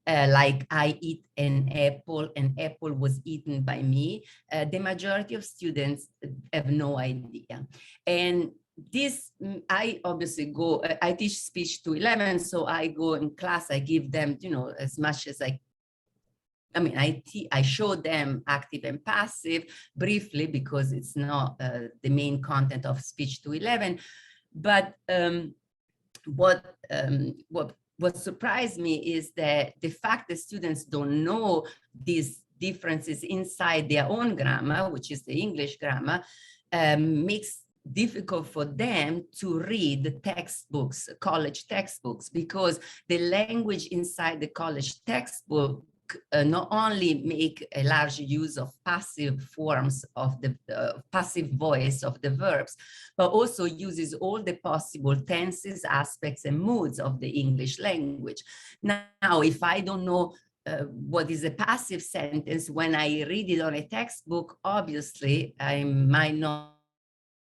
like I eat an apple and apple was eaten by me, the majority of students have no idea. And this, I obviously go, I teach speech to 11, so I go in class, I give them, as much as I show them active and passive briefly because it's not the main content of speech to 11. But what surprised me is that the fact that students don't know these differences inside their own grammar, which is the English grammar, makes difficult for them to read textbooks, college textbooks, because the language inside the college textbook not only make a large use of passive forms of the passive voice of the verbs, but also uses all the possible tenses, aspects, and moods of the English language. Now, if I don't know what is a passive sentence, when I read it on a textbook, obviously I might not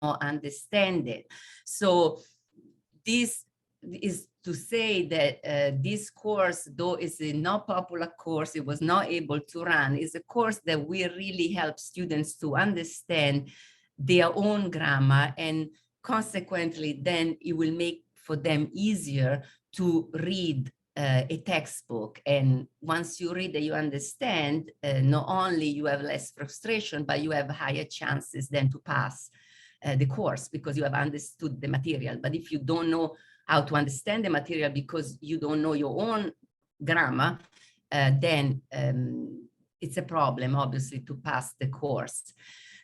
understand it. So this is to say that this course, though it's a not popular course, it was not able to run, is a course that will really help students to understand their own grammar, and consequently then it will make for them easier to read a textbook. And once you read and you understand, not only you have less frustration, but you have higher chances then to pass the course because you have understood the material. But if you don't know how to understand the material because you don't know your own grammar, then it's a problem, obviously, to pass the course.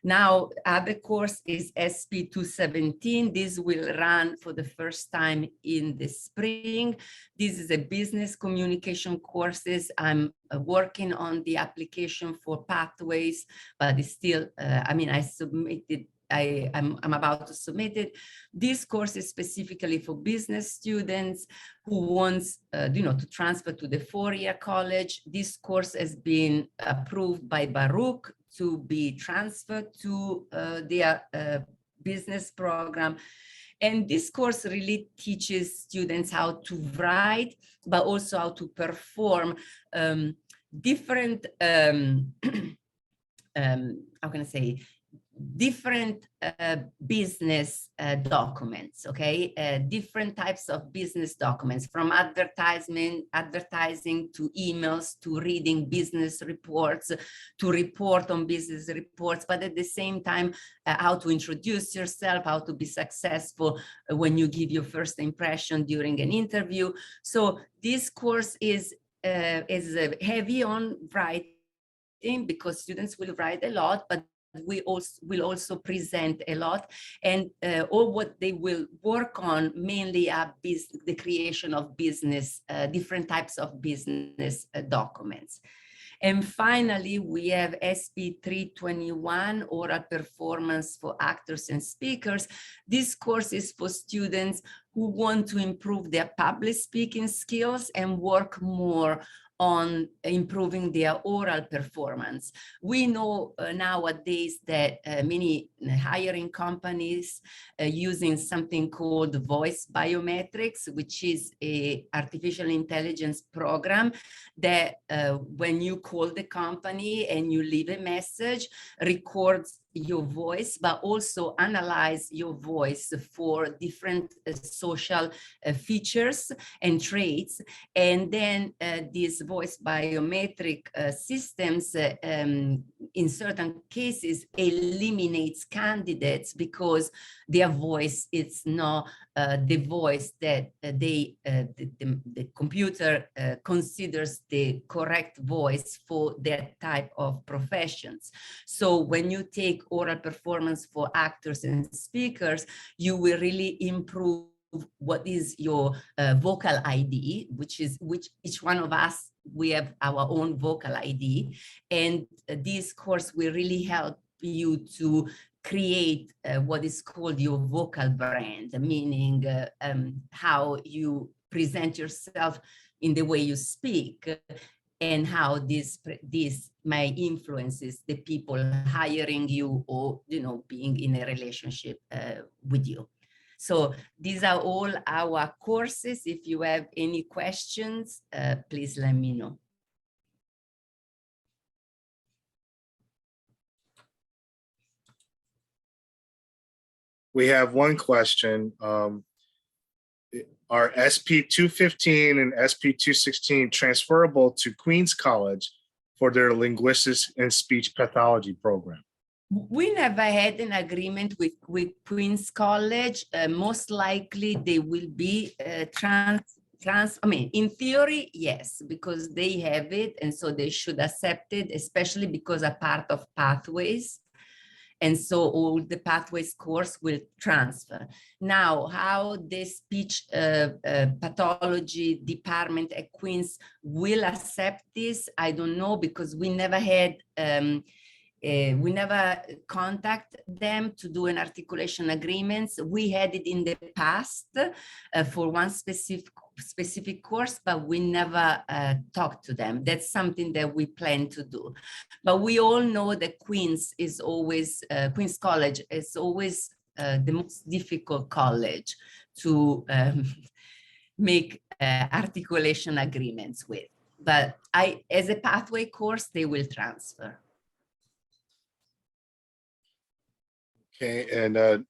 Now, other course is SP217. This will run for the first time in the spring. This is a business communication courses. I'm working on the application for pathways, but it's still, I submitted, I'm about to submit it. This course is specifically for business students who wants, to transfer to the four-year college. This course has been approved by Baruch to be transferred to their business program. And this course really teaches students how to write, but also how to perform different, different business documents, okay? Different types of business documents, from advertising to emails, to reading business reports, to report on business reports, but at the same time, how to introduce yourself, how to be successful when you give your first impression during an interview. So this course is heavy on writing because students will write a lot, but we will also present a lot, and all what they will work on mainly are the creation of business, different types of business documents. And finally, we have SP321, Oral Performance for Actors and Speakers. This course is for students who want to improve their public speaking skills and work more on improving their oral performance. We know nowadays that many hiring companies are using something called voice biometrics, which is an artificial intelligence program that when you call the company and you leave a message, records your voice, but also analyze your voice for different social features and traits. And then these voice biometric systems, in certain cases, eliminates candidates because their voice is not the voice that the computer considers the correct voice for that type of professions. So when you take oral performance for actors and speakers, you will really improve what is your vocal ID, which each one of us, we have our own vocal ID. And this course will really help you to create what is called your vocal brand, meaning how you present yourself in the way you speak, and how this may influences the people hiring you or being in a relationship with you. So these are all our courses. If you have any questions, please let me know. We have one question. Are SP 215 and SP 216 transferable to Queens College for their linguistics and speech pathology program? We never had an agreement with Queens College. Most likely they will be I mean, in theory, yes, because they have it, and so they should accept it, especially because a part of pathways. And so all the pathways course will transfer. Now, how the speech pathology department at Queens will accept this, I don't know, because we never had, we never contact them to do an articulation agreements. We had it in the past for one specific course, but we never talked to them. That's something that we plan to do. But we all know that Queens is always, Queens College is always the most difficult college to make articulation agreements with. But as a pathway course, they will transfer. Okay, and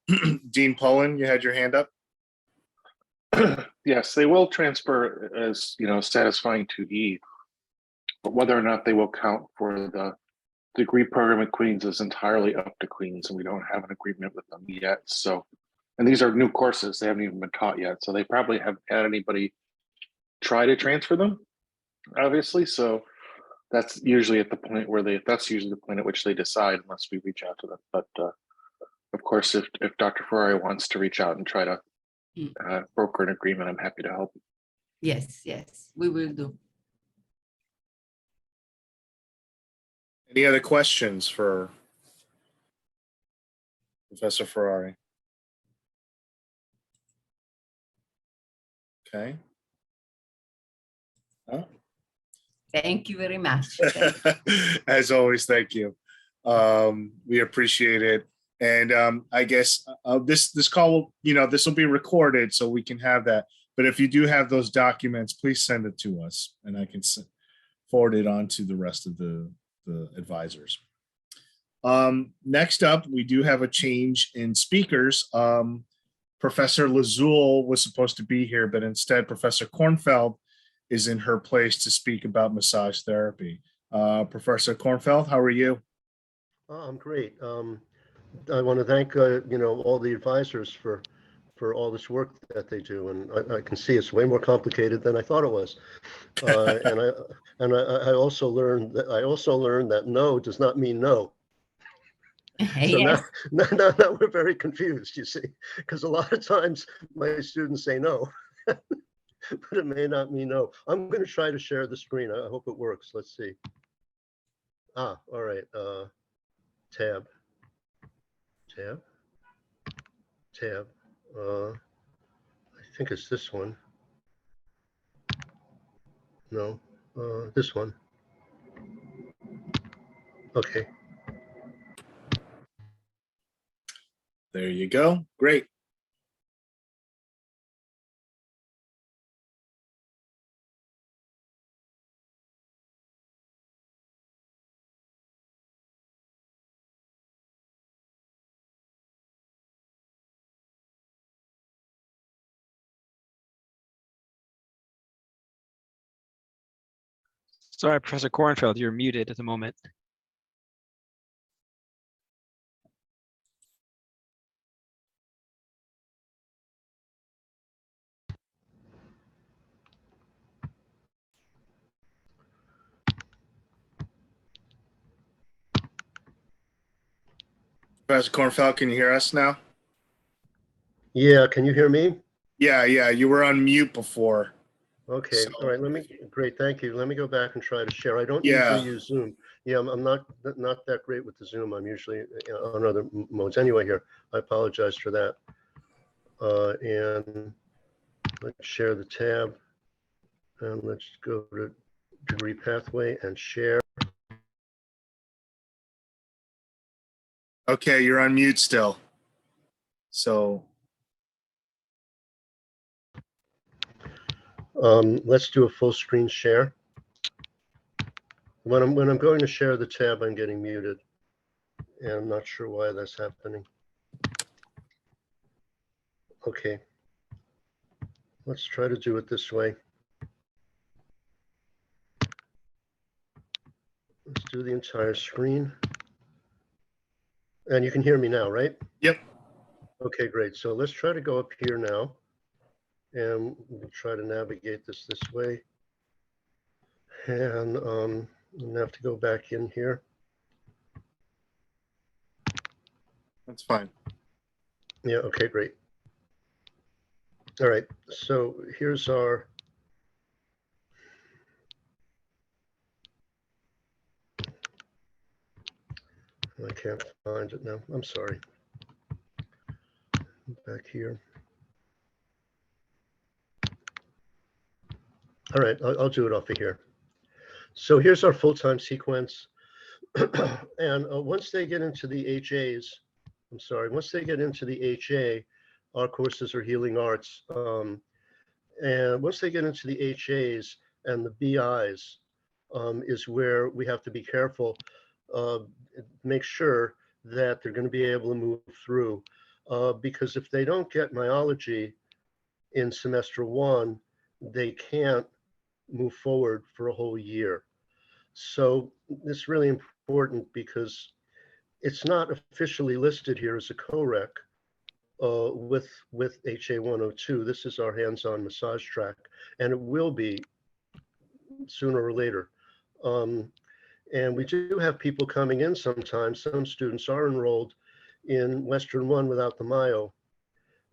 Dean Pullen, you had your hand up? Yes, they will transfer as, satisfying 2E, but whether or not they will count for the degree program at Queens is entirely up to Queens, and we don't have an agreement with them yet. So, and these are new courses, they haven't even been taught yet. So they probably haven't had anybody try to transfer them, obviously. So that's usually at the point where that's usually the point at which they decide, unless we reach out to them. But of course, if Dr. Ferrari wants to reach out and try to broker an agreement, I'm happy to help. Yes, we will do. Any other questions for Professor Ferrari? Okay. Oh. Thank you very much. As always, thank you. We appreciate it. And I guess this call, this will be recorded so we can have that. But if you do have those documents, please send it to us and I can forward it on to the rest of the advisors. Next up, we do have a change in speakers. Professor Lazul was supposed to be here, but instead Professor Kornfeld is in her place to speak about massage therapy. Professor Kornfeld, how are you? I'm great. I want to thank all the advisors for all this work that they do, and I can see it's way more complicated than I thought it was. And I also learned that no does not mean no. So Yes. now we're very confused, you see, because a lot of times my students say no, but it may not mean no. I'm going to try to share the screen. I hope it works. Let's see. All right. Tab. I think it's this one. No, this one. Okay. There you go. Great. Sorry, Professor Kornfeld, you're muted at the moment. Professor Kornfeld, can you hear us now? Yeah, can you hear me? Yeah, you were on mute before. Okay, all right, great, thank you. Let me go back and try to share. I don't Yeah. usually use Zoom. Yeah, I'm not that great with the Zoom. I'm usually on other modes. Anyway, here, I apologize for that. And let's share the tab. And let's go to degree pathway and share. Okay, you're on mute still. So let's do a full screen share. When I'm going to share the tab, I'm getting muted. And I'm not sure why that's happening. Okay. Let's try to do it this way. Let's do the entire screen. And you can hear me now, right? Yep. Okay, great. So let's try to go up here now. And we'll try to navigate this way. And I'm gonna have to go back in here. That's fine. Yeah, okay, great. All right, so here's our I can't find it now. I'm sorry. Back here. All right, I'll do it off of here. So here's our full-time sequence. And once they get into the HAs, once they get into the HA, our courses are healing arts. And once they get into the HAs and the BIs is where we have to be careful, make sure that they're going to be able to move through. Because if they don't get myology in semester 1, they can't move forward for a whole year. So it's really important because it's not officially listed here as a co-rec with HA 102. This is our hands-on massage track, and it will be sooner or later. And we do have people coming in sometimes. Some students are enrolled in Western 1 without the Mayo.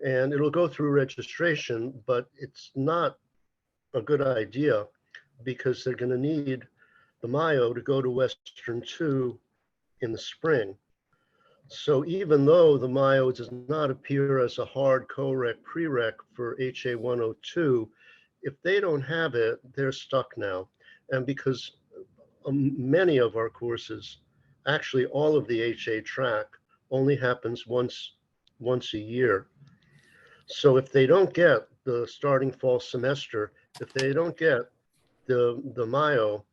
And it'll go through registration, but it's not a good idea because they're going to need the Mayo to go to Western 2 in the spring. So even though the Mayo does not appear as a hard co-rec prereq for HA 102, if they don't have it, they're stuck now. And because many of our courses, actually all of the HA track only happens once a year. So if they don't get the starting fall semester, if they don't get the Mayo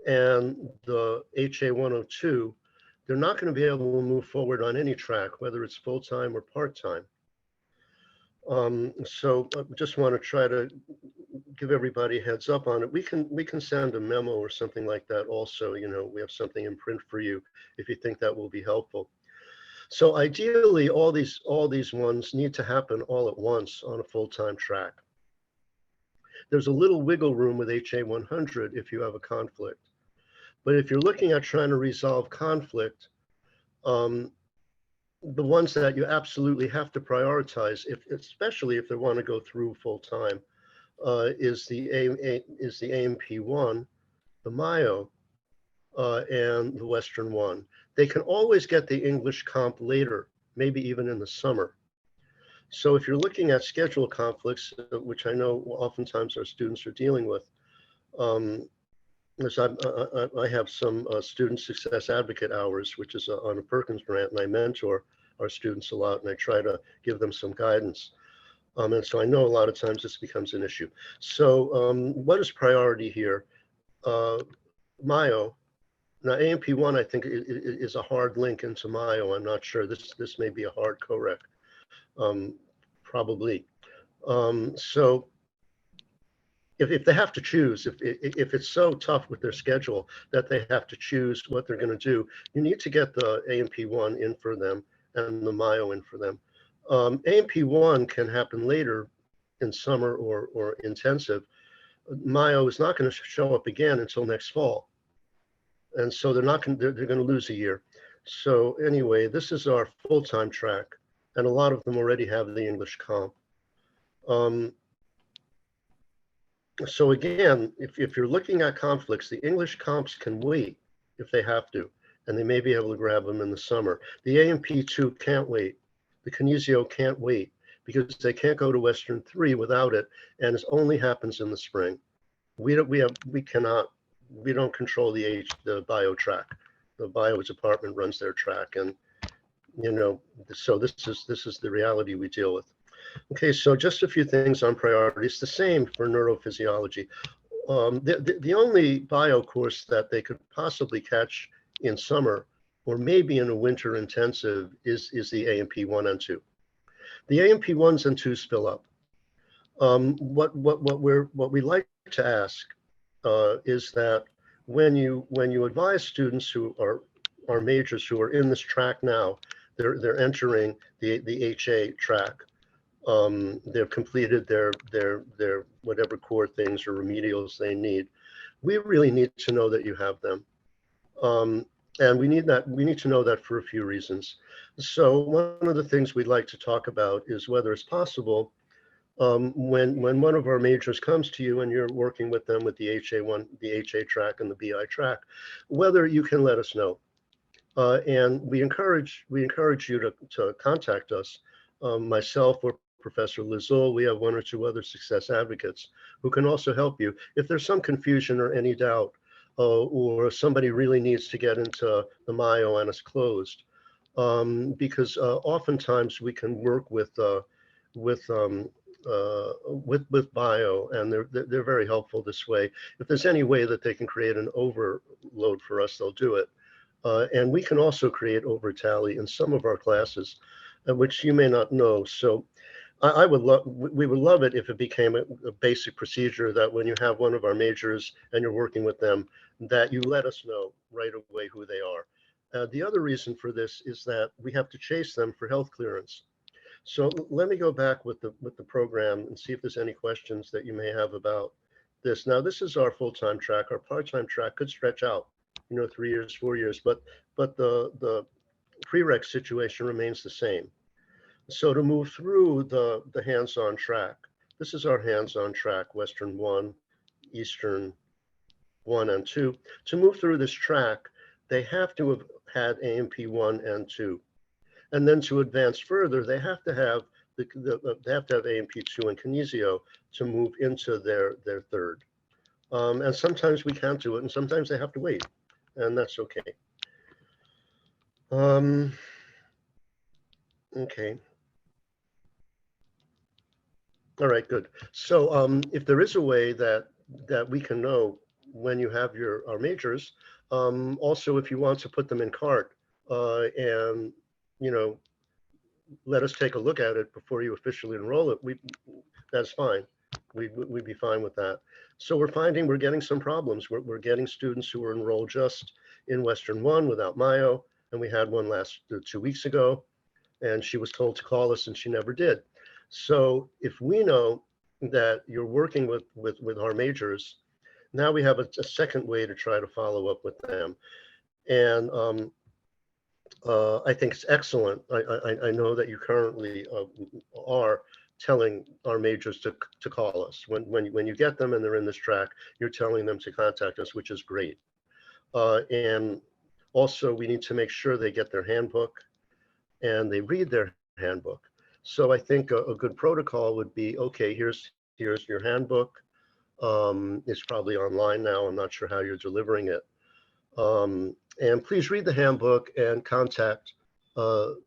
and the HA 102, they're not going to be able to move forward on any track, whether it's full-time or part-time. So I just want to try to give everybody a heads up on it. We can send a memo or something like that also. You know, we have something in print for you if you think that will be helpful. So ideally, all these ones need to happen all at once on a full-time track. There's a little wiggle room with HA 100 if you have a conflict. But if you're looking at trying to resolve conflict, the ones that you absolutely have to prioritize, especially if they want to go through full-time, is the AMP1, the Mayo, and the Western 1. They can always get the English comp later, maybe even in the summer. So if you're looking at schedule conflicts, which I know oftentimes our students are dealing with, because I have some student success advocate hours, which is on a Perkins grant, and I mentor our students a lot, and I try to give them some guidance. And so I know a lot of times this becomes an issue. So what is priority here? Mayo. Now AMP1, I think, is a hard link into Mayo. I'm not sure. This may be a hard co-rec, probably. So if they have to choose, if it's so tough with their schedule that they have to choose what they're going to do, you need to get the AMP1 in for them and the Mayo in for them. AMP1 can happen later in summer or intensive. Mayo is not going to show up again until next fall. And so they're going to lose a year. So anyway, this is our full-time track. And a lot of them already have the English comp. So again, if you're looking at conflicts, the English comps can wait if they have to, and they may be able to grab them in the summer. The AMP2 can't wait. The Kinesio can't wait because they can't go to Western 3 without it, and it only happens in the spring. We don't control the bio track. The bio department runs their track, and so this is the reality we deal with. Okay, so just a few things on priorities. The same for neurophysiology. The only bio course that they could possibly catch in summer or maybe in a winter intensive is the AMP 1 and 2. The AMP 1s and 2s fill up. What we like to ask is that when you advise students who are majors who are in this track now, they're entering the HA track. They've completed their whatever core things or remedials they need. We really need to know that you have them. And we need to know that for a few reasons. So one of the things we'd like to talk about is whether it's possible when one of our majors comes to you and you're working with them with the HA1, the HA track and the BI track, whether you can let us know. And we encourage you to contact us, myself or Professor Lizul. We have one or two other success advocates who can also help you. If there's some confusion or any doubt, or somebody really needs to get into the Mayo and it's closed, because oftentimes we can work with bio, and they're very helpful this way. If there's any way that they can create an overload for us, they'll do it. And we can also create over tally in some of our classes, which you may not know. So we would love it if it became a basic procedure that when you have one of our majors and you're working with them, that you let us know right away who they are. The other reason for this is that we have to chase them for health clearance. So let me go back with the program and see if there's any questions that you may have about this. Now, this is our full-time track. Our part-time track could stretch out, 3 years, 4 years, but the prereq situation remains the same. So to move through the hands-on track, this is our hands-on track, Western 1, Eastern 1 and 2. To move through this track, they have to have had AMP 1 and 2. And then to advance further, they have to have AMP 2 and Kinesio to move into their third. And sometimes we can't do it, and sometimes they have to wait, and that's okay. Okay. All right, good. So if there is a way that we can know when you have our majors, also if you want to put them in cart and let us take a look at it before you officially enroll it, that's fine. We'd be fine with that. So we're getting some problems. We're getting students who are enrolled just in Western 1 without Mayo, and we had one 2 weeks ago, and she was told to call us and she never did. So if we know that you're working with our majors, now we have a second way to try to follow up with them. And I think it's excellent. I know that you currently are telling our majors to call us. When you get them and they're in this track, you're telling them to contact us, which is great. And also we need to make sure they get their handbook and they read their handbook. So I think a good protocol would be, okay, here's your handbook. It's probably online now. I'm not sure how you're delivering it. And please read the handbook and contact the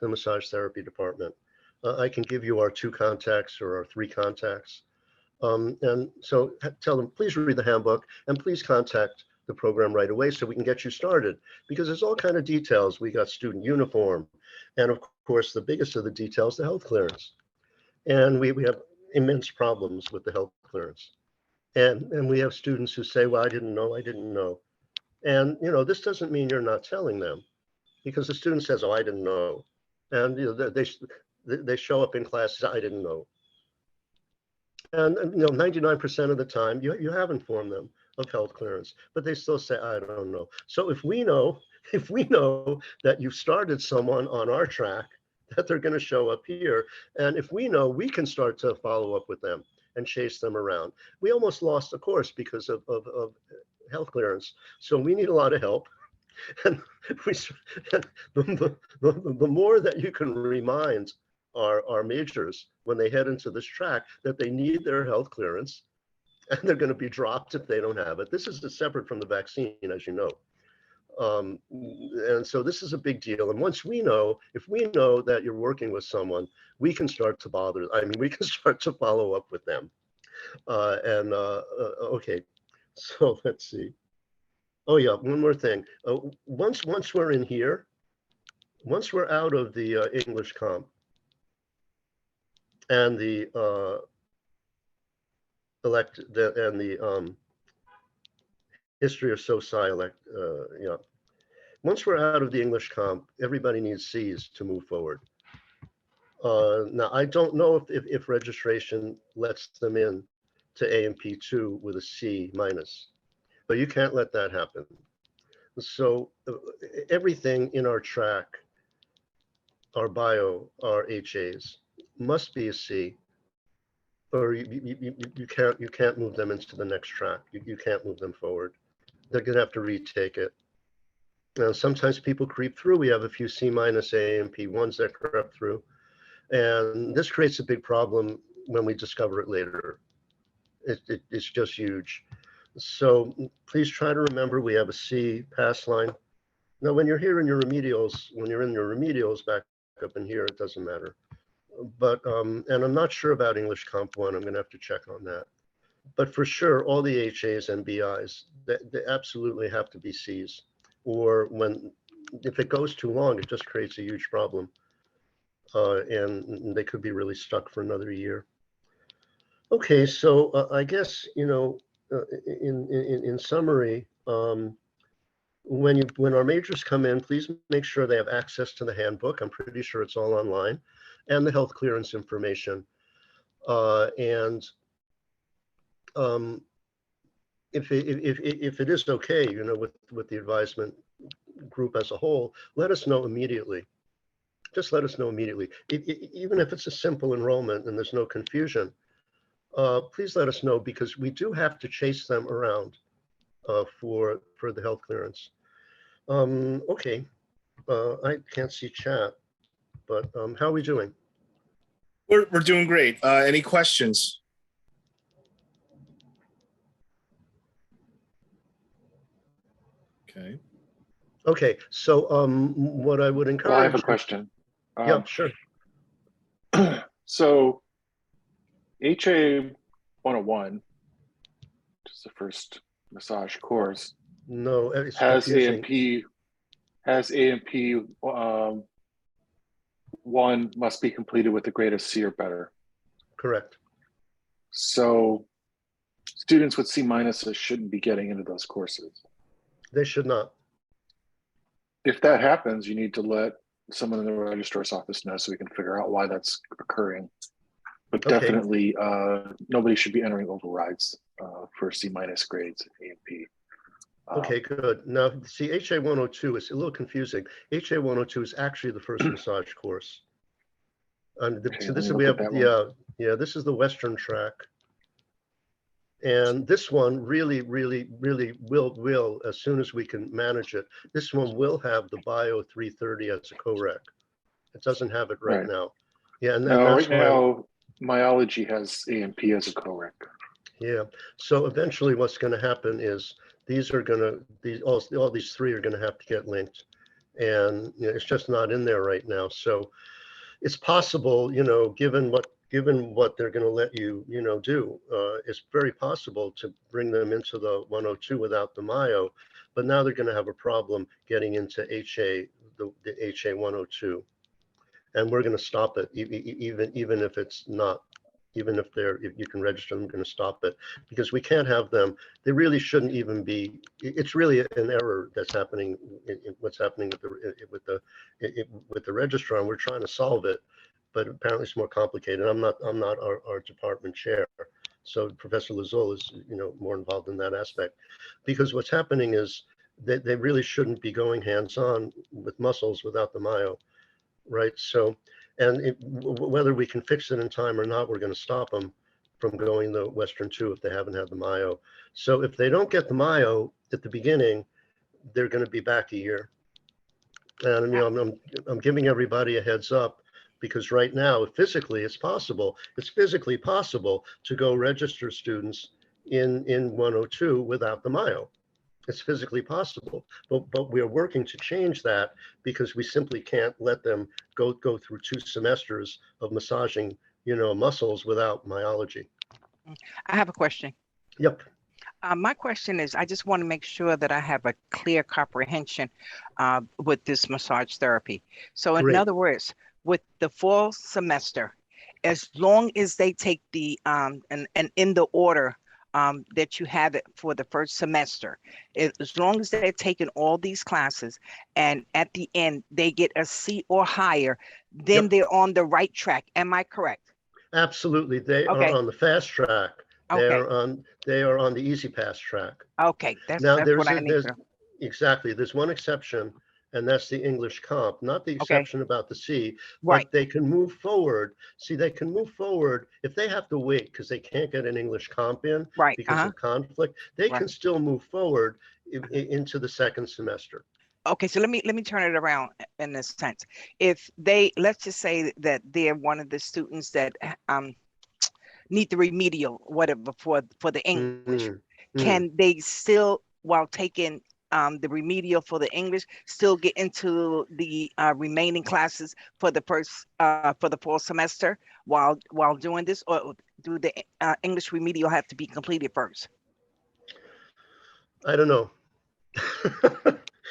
massage therapy department. I can give you our 2 contacts or our 3 contacts. And so tell them, please read the handbook and please contact the program right away so we can get you started, because there's all kind of details. We got student uniform, and of course, the biggest of the details, the health clearance. And we have immense problems with the health clearance. And we have students who say, well, I didn't know. And, this doesn't mean you're not telling them, because the student says, oh, I didn't know. And, they show up in class, I didn't know. And 99% of the time, you have informed them of health clearance, but they still say, I don't know. So if we know that you started someone on our track that they're going to show up here. And if we know, we can start to follow up with them and chase them around. We almost lost a course because of health clearance. So we need a lot of help. And the more that you can remind our majors when they head into this track that they need their health clearance and they're going to be dropped if they don't have it. This is separate from the vaccine, as you know. And so this is a big deal. And once we know, if we know that you're working with someone, we can start to bother. I mean, we can start to follow up with them. Okay, so let's see. Oh yeah, one more thing. Once we're in here, once we're out of the English comp and the history of soci yeah. Once we're out of the English comp, everybody needs C's to move forward. Now, I don't know if registration lets them in to A&P2 with a C minus, but you can't let that happen. So everything in our track, our bio, our HAs must be a C, or you can't move them into the next track. You can't move them forward. They're gonna have to retake it. Now, sometimes people creep through. We have a few C minus A&P1s that creep through. And this creates a big problem when we discover it later. It's just huge. So please try to remember we have a C pass line. Now, when you're here in your remedials, back up in here, it doesn't matter. But, and I'm not sure about English Comp 1. I'm going to have to check on that. But for sure, all the HAs and BIs, they absolutely have to be Cs. Or if it goes too long, it just creates a huge problem. And they could be really stuck for another year. Okay, so I guess, you know, in summary, when our majors come in, please make sure they have access to the handbook. I'm pretty sure it's all online, and the health clearance information. If it is okay, you know, with the advisement group as a whole, let us know immediately. Just let us know immediately. Even if it's a simple enrollment and there's no confusion, please let us know, because we do have to chase them around for the health clearance. Okay, I can't see chat, but how are we doing? We're doing great. Any questions? Okay. Okay, so what I would encourage. Well, I have a question. Yeah, sure. So HA 101, which is the first massage course, no, it's has confusing. A&P 1 must be completed with a grade of C or better. Correct. So students with C minuses shouldn't be getting into those courses. They should not. If that happens, you need to let someone in the registrar's office know so we can figure out why that's occurring. But Okay. definitely, nobody should be entering overrides for C minus grades at A&P. Okay, good. Now, see, HA 102 is a little confusing. HA 102 is actually the first massage course. And Okay, so let this me is, look we at have, that yeah, this is the Western track. And this one really will, as soon as we can manage it, this one will have the Bio 330 as a co-rec. It doesn't have it right now. Yeah, and No, that's right now, myology has A&P as a co-rec. Yeah, so eventually what's going to happen is all these three are going to have to get linked. And you know, it's just not in there right now. So it's possible, you know, given what they're going to let you, you know, do, it's very possible to bring them into the 102 without the Mayo, but now they're going to have a problem getting into HA, the HA 102, and we're going to stop it, even if it's not, even if you can register them, we're going to stop it, because we can't have them. They really shouldn't even be. It's really an error that's happening in what's happening with the registrar, and we're trying to solve it. But apparently it's more complicated. I'm not our department chair. So Professor Lazul is, you know, more involved in that aspect, because what's happening is that they really shouldn't be going hands-on with muscles without the Mayo, right? So And whether we can fix it in time or not, we're going to stop them from going the Western 2 if they haven't had the Mayo. So if they don't get the Mayo at the beginning, they're going to be back a year. And I'm giving everybody a heads up, because right now, physically, it's physically possible to go register students in 102 without the Mayo. It's physically possible, but we are working to change that, because we simply can't let them go through 2 semesters of massaging, muscles without myology. I have a question. Yep. My question is, I just want to make sure that I have a clear comprehension with this massage therapy. So in Great. other words, with the fall semester, as long as they take the, and in the order that you have it for the first semester, as long as they're taking all these classes and at the end they get a C or higher, then Yep. they're on the right track. Am I correct? Absolutely. They Okay. are on the fast track. Okay. They are on the easy pass track. Okay, that's Now, what I need to. exactly, there's one exception, and that's the English comp, not the Okay. exception about the C, Right. but they can move forward. See, they can move forward if they have to wait because they can't get an English comp in Right. because of conflict. They Right. can still move forward into the second semester. Okay, so let me turn it around in this sense. If they, let's just say that they're one of the students that need the remedial, whatever, for the English, can they still, while taking the remedial for the English, still get into the remaining classes for the fall semester while doing this, or do the English remedial have to be completed first? I don't know.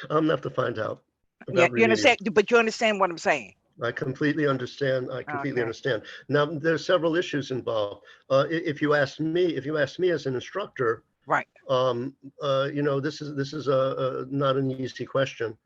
I'm gonna have to find out Yeah, about you remedial. understand, but you understand what I'm saying. I completely understand. I completely Okay. understand. Now, there's several issues involved. If you ask me as an instructor, right? This is not an easy question,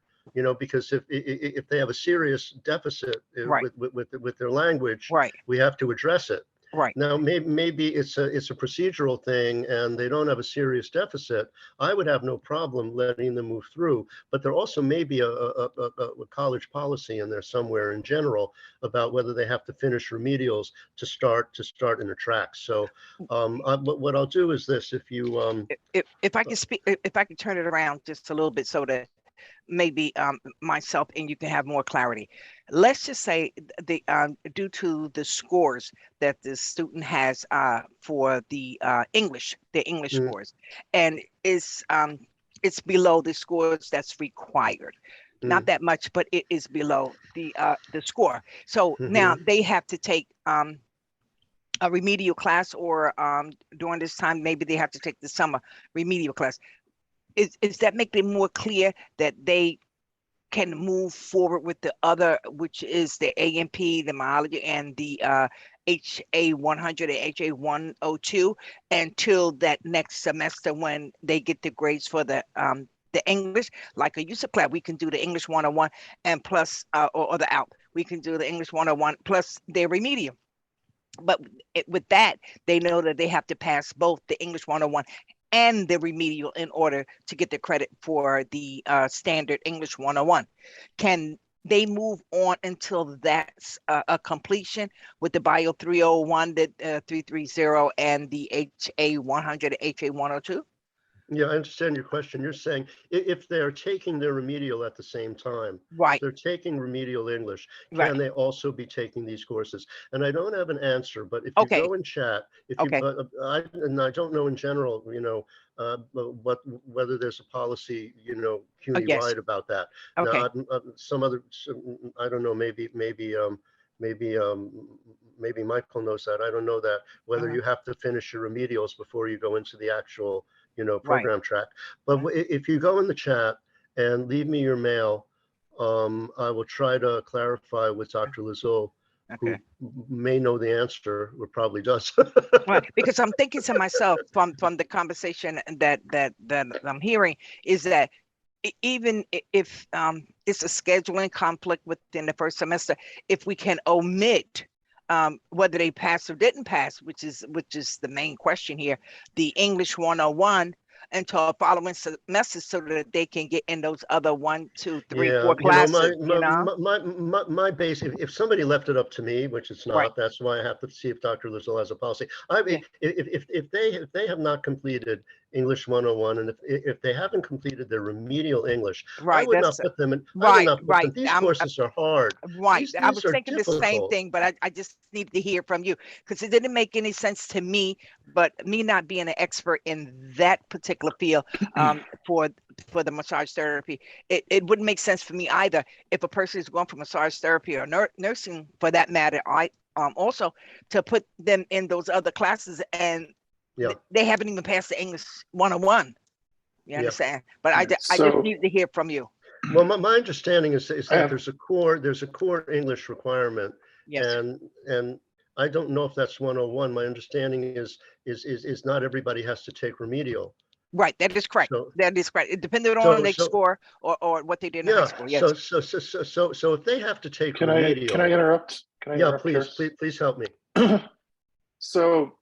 because if they have a serious deficit Right. with their language, Right. we have to address it. Right. Now, maybe it's a procedural thing and they don't have a serious deficit. I would have no problem letting them move through, but there also may be a college policy in there somewhere in general about whether they have to finish remedials to start in a track. So what I'll do is this: if I can speak, if I can turn it around just a little bit so that maybe myself and you can have more clarity. Let's just say due to the scores that the student has for the English scores, and it's below the scores that's required. Not that much, but it is below the score. So now they have to take a remedial class, or during this time, maybe they have to take the summer remedial class. Is that making it more clear that they can move forward with the other, which is the AMP, the myology, and the HA 100 and HA 102 until that next semester when they get the grades for the English? Like a USIP class, we can do the English 101 and plus, or the ALP, we can do the English 101 plus their remedial. But with that, they know that they have to pass both the English 101 and the remedial in order to get the credit for the standard English 101. Can they move on until that's a completion with the Bio 301, the 330, and the HA 100, HA 102? Yeah, I understand your question. You're saying if they're taking their remedial at the same time, right? They're taking remedial English. Can Right. they also be taking these courses? And I don't have an answer, but if Okay. you go in chat, if Okay. you, I don't know in general, whether there's a policy, CUNY yes. wide about that. Okay. Now, I don't know, maybe Michael knows that. I don't know that, whether you have to finish your remedials before you go into the actual program track. But if you go in the chat and leave me your mail, I will try to clarify with Dr. Lazul, who may know the answer, or probably does. Right, because I'm thinking to myself from the conversation that I'm hearing is that even if it's a scheduling conflict within the first semester, if we can omit whether they passed or didn't pass, which is the main question here, the English 101, into a following semester so that they can get in those other 1, 2, 3, 4 Yeah, you know, classes, you know? my base, if somebody left it up to me, which it's Right. not, that's why I have to see if Dr. Lizzo has a policy. I Yeah. mean, if they have not completed English 101, and if they haven't completed their remedial English, I Right, would not that's put them in, I would right, not put them, right. these courses are hard. Right. I These was are thinking the same difficult. thing, but I just need to hear from you because it didn't make any sense to me. But me not being an expert in that particular field for the massage therapy, it wouldn't make sense for me either if a person is going for massage therapy or nursing for that matter. I also to put them in those other classes and Yeah. they haven't even passed the English 101. You Yeah. understand? But I just So- need to hear from you. Well, my understanding is that have- there's a core English requirement, Yes. and I don't know if that's 101. My understanding is not everybody has to take remedial. Right, that is correct. So- That is correct. It depended so- on their so- score or what they did in high Yeah. school. Yes. So if they have to take Can I remedial, interrupt? Can I yeah, interrupt here? please help me. So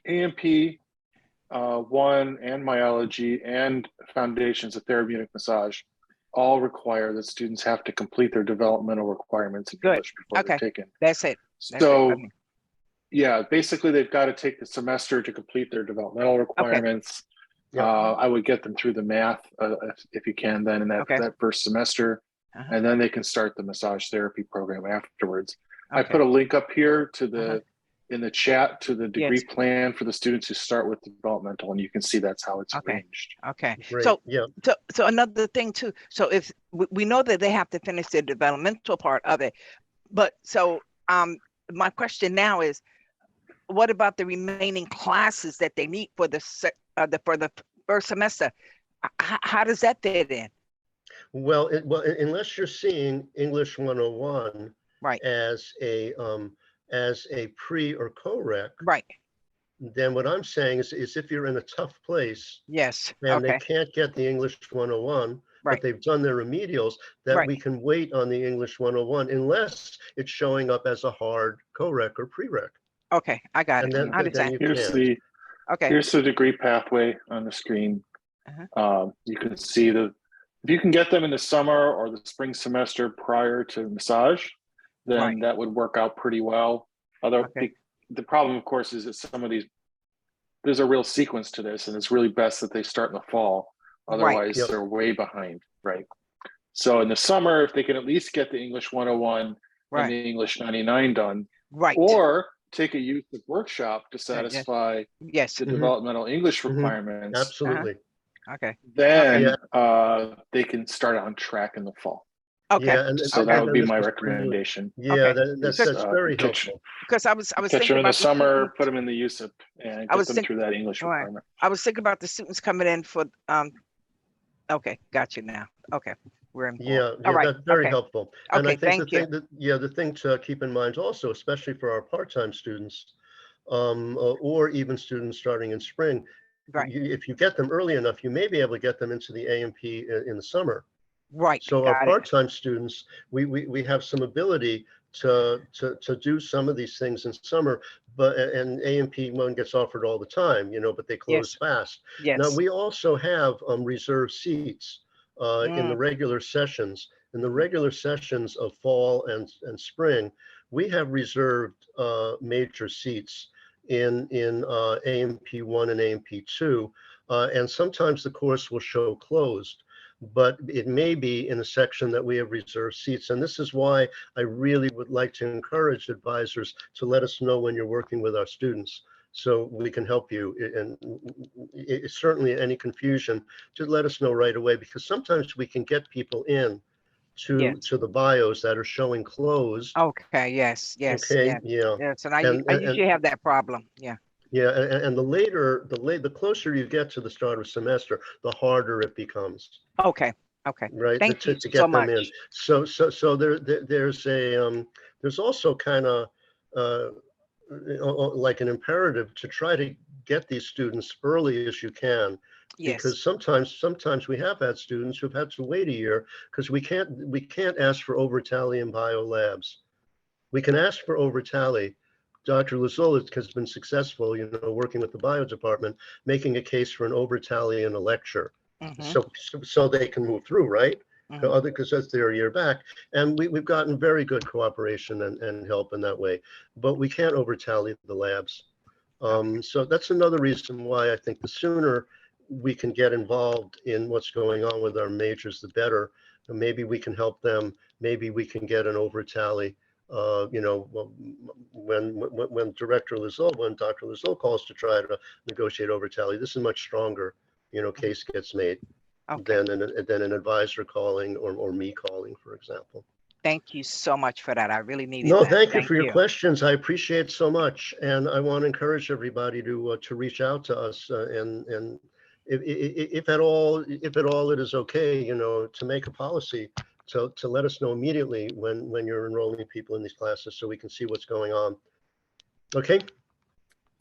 AMP 1 and myology and foundations of therapeutic massage all require that students have to complete their developmental requirements in Good. English before they're Okay. taken. That's it. That's it So for me. yeah, basically they've got to take the semester to complete their developmental requirements. Yeah. I would get them through the math if you can then in that, Okay. that first semester, Uh-huh. and then they can start the massage therapy program afterwards. I Okay. put a link up here to the Uh-huh. in the chat to the degree Yes. plan for the students who start with developmental, and you can see that's how it's Okay. arranged. Okay. Great. So Yeah. so another thing too. So if we know that they have to finish the developmental part of it, but so my question now is, what about the remaining classes that they need for the first semester? How does that fit in? Well, unless you're seeing English 101 Right. as a pre or co-rec, Right. then what I'm saying is if you're in a tough place Yes. and Okay. they can't get the English 101, Right. but they've done their remedials, that Right. we can wait on the English 101 unless it's showing up as a hard co-rec or prereq. Okay. I got And it. then I understand. you Here's can. the Okay. here's the degree pathway on the screen. Uh-huh. You can see if you can get them in the summer or the spring semester prior to massage, then Right. that would work out pretty well. Although Okay. the problem, of course, is that some of these, there's a real sequence to this, and it's really best that they start in the fall. Right. Otherwise, Yep. they're way behind, right? So in the summer, if they can at least get the English 101 and Right. the English 99 done, Right. or take a youth workshop to satisfy Yes. the Mhm. developmental English Mhm. requirements, Absolutely. Okay. then Yeah. they can start on track in the fall. Okay. So that would be my recommendation. Yeah, Okay. that's is, very catch- helpful. Because I was Catch them thinking in the about summer, put them in the USIP, and I get was them think- through that English all right. requirement. I was thinking about the students coming in for okay, got you now. Okay. We're in. Yeah, All right. that's very Okay. helpful. And I Okay, think thank you. the thing to keep in mind also, especially for our part-time students, or even students starting in spring, Right. if you get them early enough, you may be able to get them into the AMP in the summer. Right. So our Got it. part-time students, we have some ability to do some of these things in summer, and AMP one gets offered all the time, but they close Yes. fast. Yes. Now, we also have reserved seats in the Mm. regular sessions. In the regular sessions of fall and spring, we have reserved major seats in AMP 1 and AMP 2, and sometimes the course will show closed, but it may be in a section that we have reserved seats. And this is why I really would like to encourage advisors to let us know when you're working with our students, so we can help you. And certainly any confusion, just let us know right away, because sometimes we can get people in to the bios that are showing closed. Okay. Yes. Yes. Okay, Yeah. yeah. Yes. And I And- usually have that problem. Yeah. Yeah, and the closer you get to the start of semester, the harder it becomes, Okay. Okay. right? Thank to, you to get so them much. in. So there's also kind of like an imperative to try to get these students early as you can. Yes. Because sometimes we have had students who've had to wait a year because we can't ask for over tally in bio labs. We can ask for over tally, Dr. Lazola has been successful, working with the bio department, making a case for an over-tally in a lecture. So they can move through, right? Because that's their year back. And we've gotten very good cooperation and help in that way, but we can't over-tally the labs. So that's another reason why I think the sooner we can get involved in what's going on with our majors, the better. And maybe we can help them. Maybe we can get an over-tally. When Dr. Lazola calls to try to negotiate over-tally, this is much stronger, case gets made than an advisor calling or me calling, for example. Thank you so much for that. I really needed No, that. thank you for your questions. I appreciate it so much. And I want to encourage everybody to reach out to us and if at all it is okay, to make a policy to let us know immediately when you're enrolling people in these classes so we can see what's going on. Okay.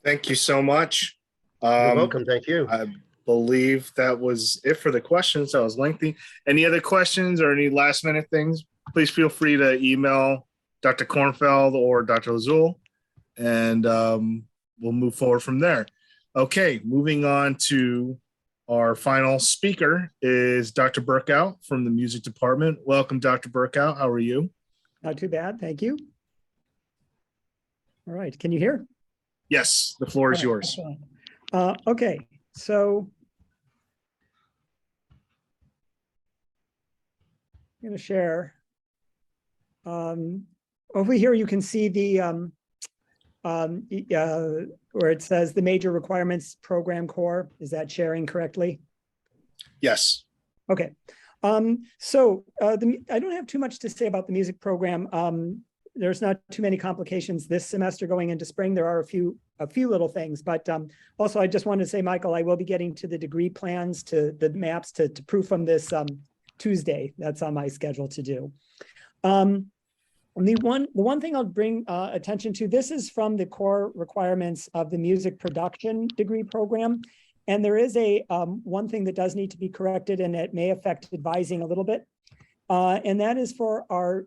Thank you so much. You're welcome. Thank you. I believe that was it for the questions. That was lengthy. Any other questions or any last minute things? Please feel free to email Dr. Kornfeld or Dr. Lazul, and we'll move forward from there. Okay, moving on to our final speaker is Dr. Burkout from the music department. Welcome, Dr. Burkout. How are you? Not too bad, thank you. All right, can you hear? Yes, the floor is yours. Okay, so I'm going to share. Over here, you can see the where it says the major requirements program core. Is that sharing correctly? Yes. Okay. So I don't have too much to say about the music program. There's not too many complications this semester going into spring. There are a few little things, but also I just wanted to say, Michael, I will be getting to the degree plans, to the maps to proof them this Tuesday. That's on my schedule to do. The one thing I'll bring attention to, this is from the core requirements of the music production degree program. And there is a one thing that does need to be corrected, and it may affect advising a little bit. And that is for our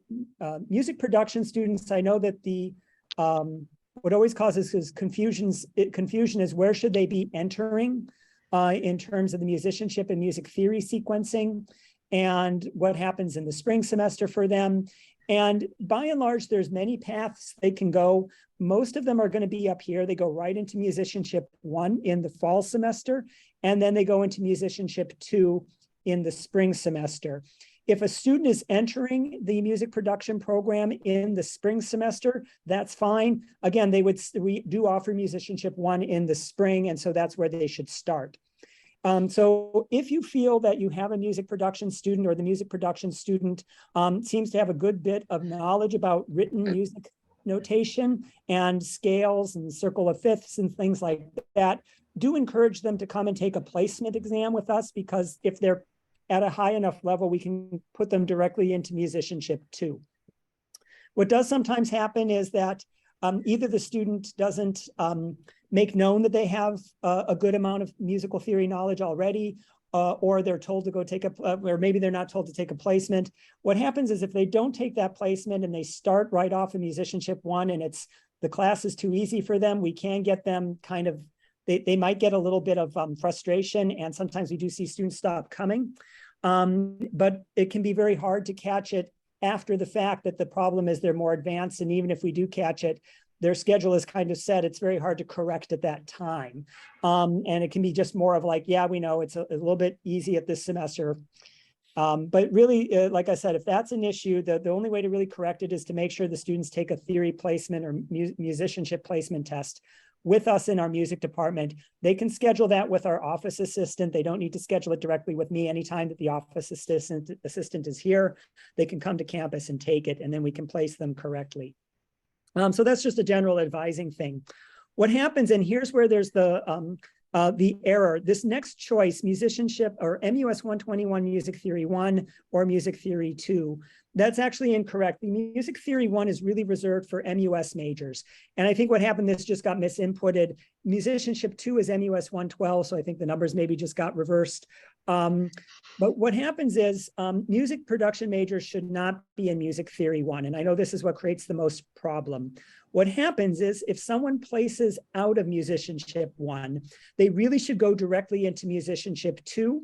music production students. I know that the what always causes confusion is where should they be entering in terms of the musicianship and music theory sequencing, and what happens in the spring semester for them. And by and large, there's many paths they can go. Most of them are going to be up here. They go right into musicianship 1 in the fall semester, and then they go into musicianship 2 in the spring semester. If a student is entering the music production program in the spring semester, that's fine. Again, we do offer musicianship 1 in the spring, and so that's where they should start. So if you feel that you have a music production student, or the music production student seems to have a good bit of knowledge about written music notation and scales and circle of fifths and things like that, do encourage them to come and take a placement exam with us, because if they're at a high enough level, we can put them directly into musicianship 2. What does sometimes happen is that either the student doesn't make known that they have a good amount of musical theory knowledge already, or they're told to go take or maybe they're not told to take a placement. What happens is if they don't take that placement and they start right off in musicianship 1 and the class is too easy for them, we can get them kind of, they might get a little bit of frustration, and sometimes we do see students stop coming. But it can be very hard to catch it after the fact that the problem is they're more advanced, and even if we do catch it, their schedule is kind of set. It's very hard to correct at that time. And it can be just more of like, yeah, we know it's a little bit easy at this semester. But really, like I said, if that's an issue, the only way to really correct it is to make sure the students take a theory placement or musicianship placement test with us in our music department. They can schedule that with our office assistant. They don't need to schedule it directly with me. Anytime that the office assistant is here, they can come to campus and take it, and then we can place them correctly. So that's just a general advising thing. What happens, and here's where there's the error. This next choice, musicianship or MUS 121 Music Theory 1 or Music Theory 2, that's actually incorrect. The Music Theory 1 is really reserved for MUS majors. And I think what happened, this just got misinputted. Musicianship 2 is MUS 112, so I think the numbers maybe just got reversed. But what happens is music production majors should not be in music theory 1. And I know this is what creates the most problem. What happens is if someone places out of musicianship 1, they really should go directly into musicianship 2.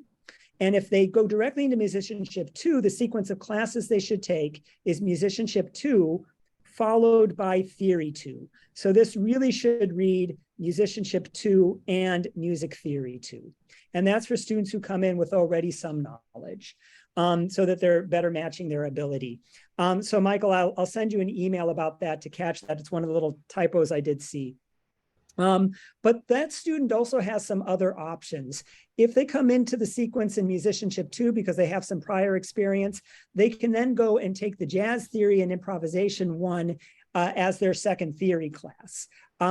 And if they go directly into musicianship 2, the sequence of classes they should take is musicianship 2 followed by theory 2. So this really should read musicianship 2 and music theory 2. And that's for students who come in with already some knowledge so that they're better matching their ability. So Michael, I'll send you an email about that to catch that. It's one of the little typos I did see. But that student also has some other options. If they come into the sequence in musicianship 2 because they have some prior experience, they can then go and take the jazz theory and improvisation 1 as their second theory class.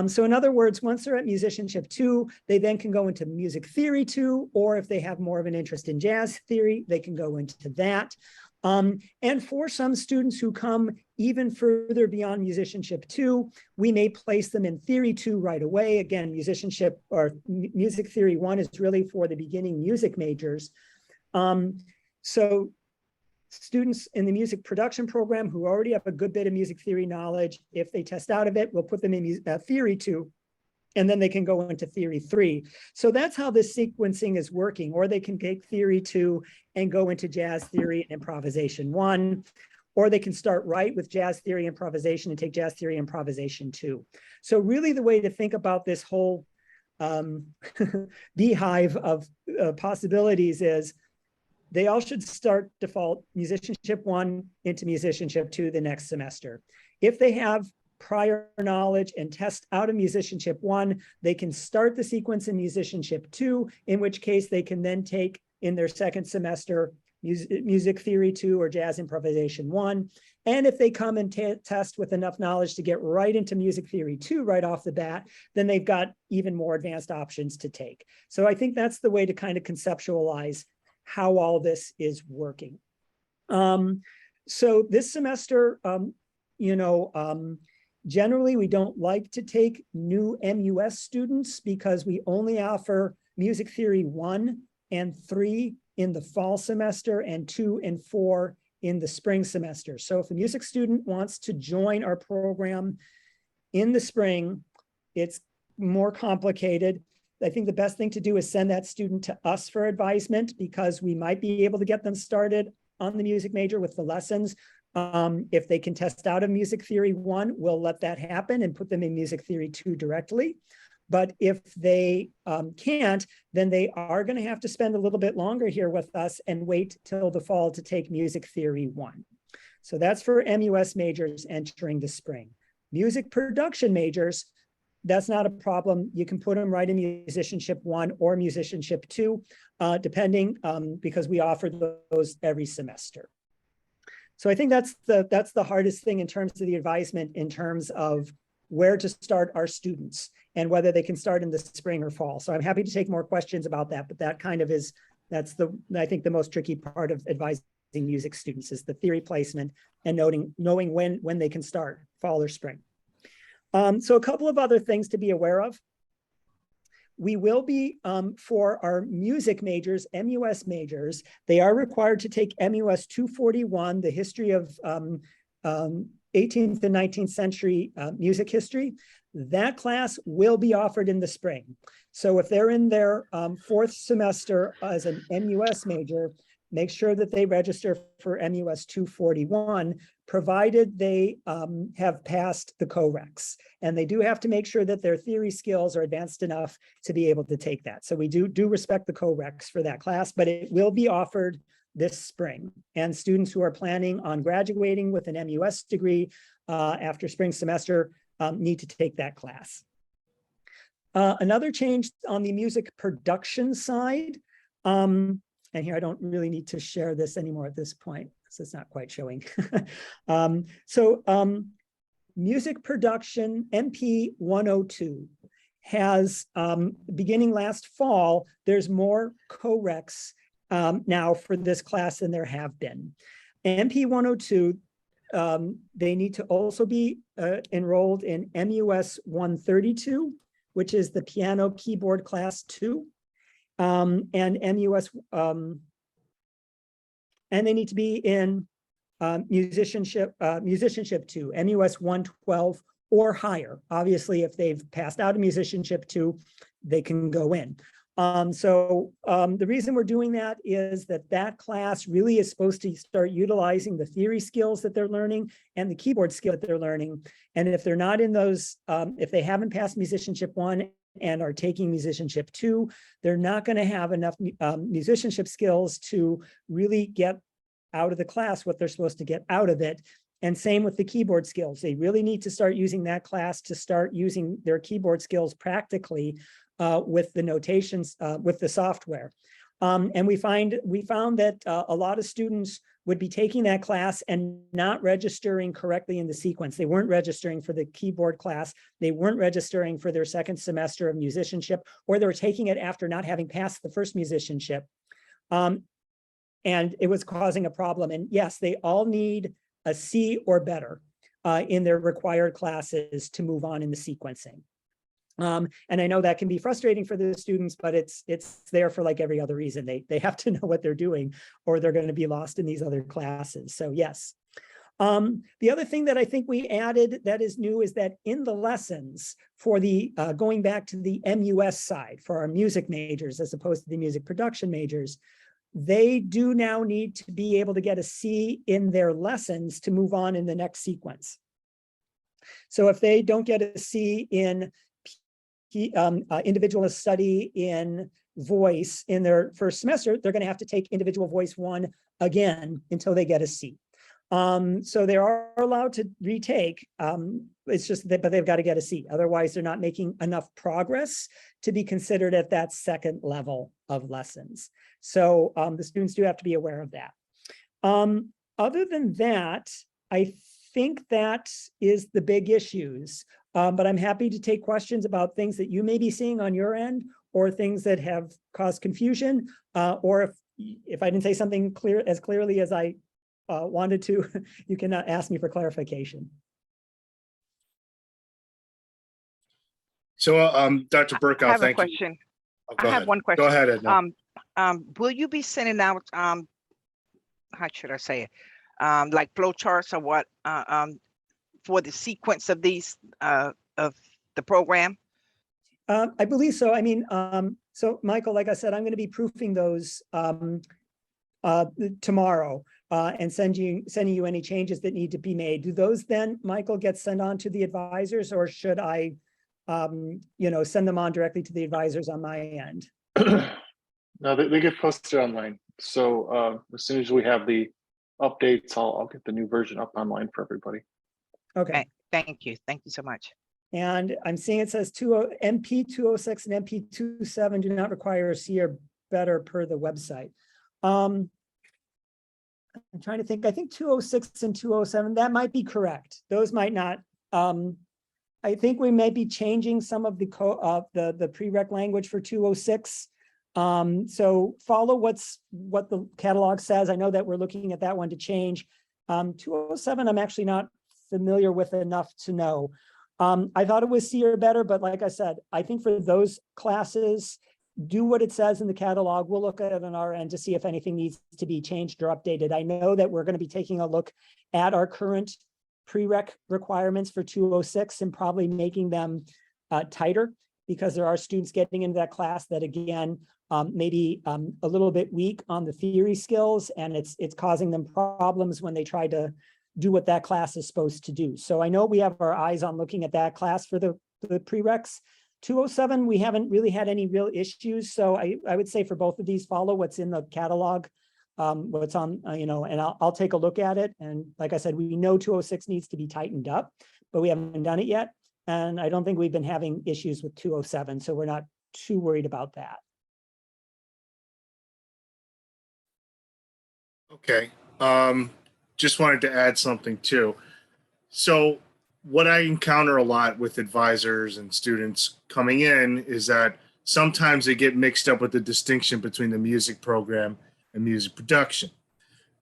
So in other words, once they're at musicianship 2, they then can go into music theory 2, or if they have more of an interest in jazz theory, they can go into that. And for some students who come even further beyond musicianship 2, we may place them in theory 2 right away. Again, musicianship or music theory 1 is really for the beginning music majors. So students in the music production program who already have a good bit of music theory knowledge, if they test out of it, we'll put them in theory 2. And then they can go into theory 3. So that's how this sequencing is working. Or they can take theory 2 and go into jazz theory and improvisation 1. Or they can start right with jazz theory improvisation and take jazz theory improvisation 2. So really the way to think about this whole beehive of possibilities is they all should start default musicianship 1 into musicianship 2 the next semester. If they have prior knowledge and test out of musicianship 1, they can start the sequence in musicianship 2, in which case they can then take in their second semester music theory 2 or jazz improvisation 1. And if they come and test with enough knowledge to get right into music theory 2 right off the bat, then they've got even more advanced options to take. So I think that's the way to kind of conceptualize how all this is working. So this semester, generally, we don't like to take new MUS students because we only offer music theory 1 and 3 in the fall semester and 2 and 4 in the spring semester. So if a music student wants to join our program in the spring, it's more complicated. I think the best thing to do is send that student to us for advisement because we might be able to get them started on the music major with the lessons. If they can test out of music theory 1, we'll let that happen and put them in music theory 2 directly. But if they can't, then they are going to have to spend a little bit longer here with us and wait till the fall to take music theory 1. So that's for MUS majors entering the spring. Music production majors, that's not a problem. You can put them right in musicianship 1 or musicianship 2, depending, because we offer those every semester. So I think that's the hardest thing in terms of the advisement, in terms of where to start our students and whether they can start in the spring or fall. So I'm happy to take more questions about that, but that kind of is, I think the most tricky part of advising music students is the theory placement and knowing when they can start, fall or spring. So a couple of other things to be aware of. We will be, for our music majors, MUS majors, they are required to take MUS 241, the history of 18th and 19th century music history. That class will be offered in the spring. So if they're in their 4th semester as an MUS major, make sure that they register for MUS 241, provided they have passed the COREX. And they do have to make sure that their theory skills are advanced enough to be able to take that. So we do respect the COREX for that class, but it will be offered this spring. And students who are planning on graduating with an MUS degree after spring semester need to take that class. Another change on the music production side, and here I don't really need to share this anymore at this point, so it's not quite showing. Music production MP 102 has, beginning last fall, there's more COREX now for this class than there have been. MP 102, they need to also be enrolled in MUS 132, which is the piano keyboard class 2. and MUS, and they need to be in musicianship 2, MUS 112 or higher. Obviously, if they've passed out of musicianship 2, they can go in. The reason we're doing that is that class really is supposed to start utilizing the theory skills that they're learning and the keyboard skill that they're learning. And if they're not in those, if they haven't passed musicianship 1 and are taking musicianship 2, they're not going to have enough musicianship skills to really get out of the class what they're supposed to get out of it. And same with the keyboard skills. They really need to start using that class to start using their keyboard skills practically with the notations, with the software. And we found that a lot of students would be taking that class and not registering correctly in the sequence. They weren't registering for the keyboard class. They weren't registering for their second semester of musicianship, or they were taking it after not having passed the first musicianship. And it was causing a problem. And yes, they all need a C or better in their required classes to move on in the sequencing. And I know that can be frustrating for the students, but it's there for like every other reason. They have to know what they're doing, or they're going to be lost in these other classes. So yes. The other thing that I think we added that is new is that in the lessons for the going back to the MUS side for our music majors, as opposed to the music production majors, they do now need to be able to get a C in their lessons to move on in the next sequence. So if they don't get a C in individualist study in voice in their first semester, they're going to have to take individual voice 1 again until they get a C. So they are allowed to retake. It's just that, but they've got to get a C. Otherwise, they're not making enough progress to be considered at that second level of lessons. So the students do have to be aware of that. Other than that, I think that is the big issues. But I'm happy to take questions about things that you may be seeing on your end, or things that have caused confusion, or if I didn't say something as clearly as I wanted to, you can ask me for clarification. So, Dr. Burkow, I have a thank you. question. Oh, I go have ahead. one question. Go ahead, Edna. Will you be sending out, how should I say it? Like flow charts or what, for the sequence of these, of the program? I believe so. I mean, so Michael, like I said, I'm going to be proofing those tomorrow and sending you any changes that need to be made. Do those then, Michael, get sent on to the advisors, or should I, send them on directly to the advisors on my end? No, they get posted online. So as soon as we have the updates, I'll get the new version up online for everybody. Okay. Thank you. Thank you so much. And I'm seeing it says MP 206 and MP 27 do not require a C or better per the website. I'm trying to think. I think 206 and 207, that might be correct. Those might not. I think we may be changing some of the prereq language for 206. So follow what the catalog says. I know that we're looking at that one to change. 207, I'm actually not familiar with enough to know. I thought it was C or better, but like I said, I think for those classes, do what it says in the catalog. We'll look at it on our end to see if anything needs to be changed or updated. I know that we're going to be taking a look at our current prereq requirements for 206 and probably making them tighter, because there are students getting into that class that, again, maybe a little bit weak on the theory skills, and it's causing them problems when they try to do what that class is supposed to do. So I know we have our eyes on looking at that class for the prereqs. 207, we haven't really had any real issues. So I would say for both of these, follow what's in the catalog, what's on, and I'll take a look at it. And like I said, we know 206 needs to be tightened up, but we haven't done it yet. And I don't think we've been having issues with 207. So we're not too worried about that. Okay. Just wanted to add something too. So what I encounter a lot with advisors and students coming in is that sometimes they get mixed up with the distinction between the music program and music production.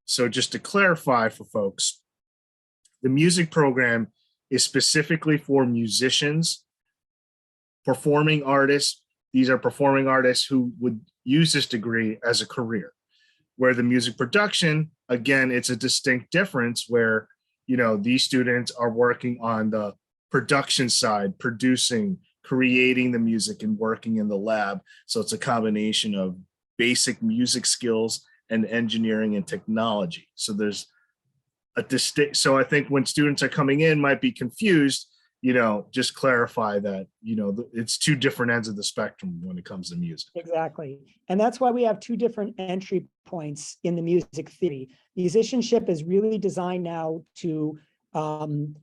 So just to clarify for folks, the music program is specifically for musicians, performing artists. These are performing artists who would use this degree as a career. Where the music production, again, it's a distinct difference where, you know, these students are working on the production side, producing, creating the music and working in the lab. So it's a combination of basic music skills and engineering and technology. So there's a distinct, so I think when students are coming in might be confused, you know, just clarify that, you know, it's two different ends of the spectrum when it comes to music. Exactly. And that's why we have two different entry points in the music theory. Musicianship is really designed now to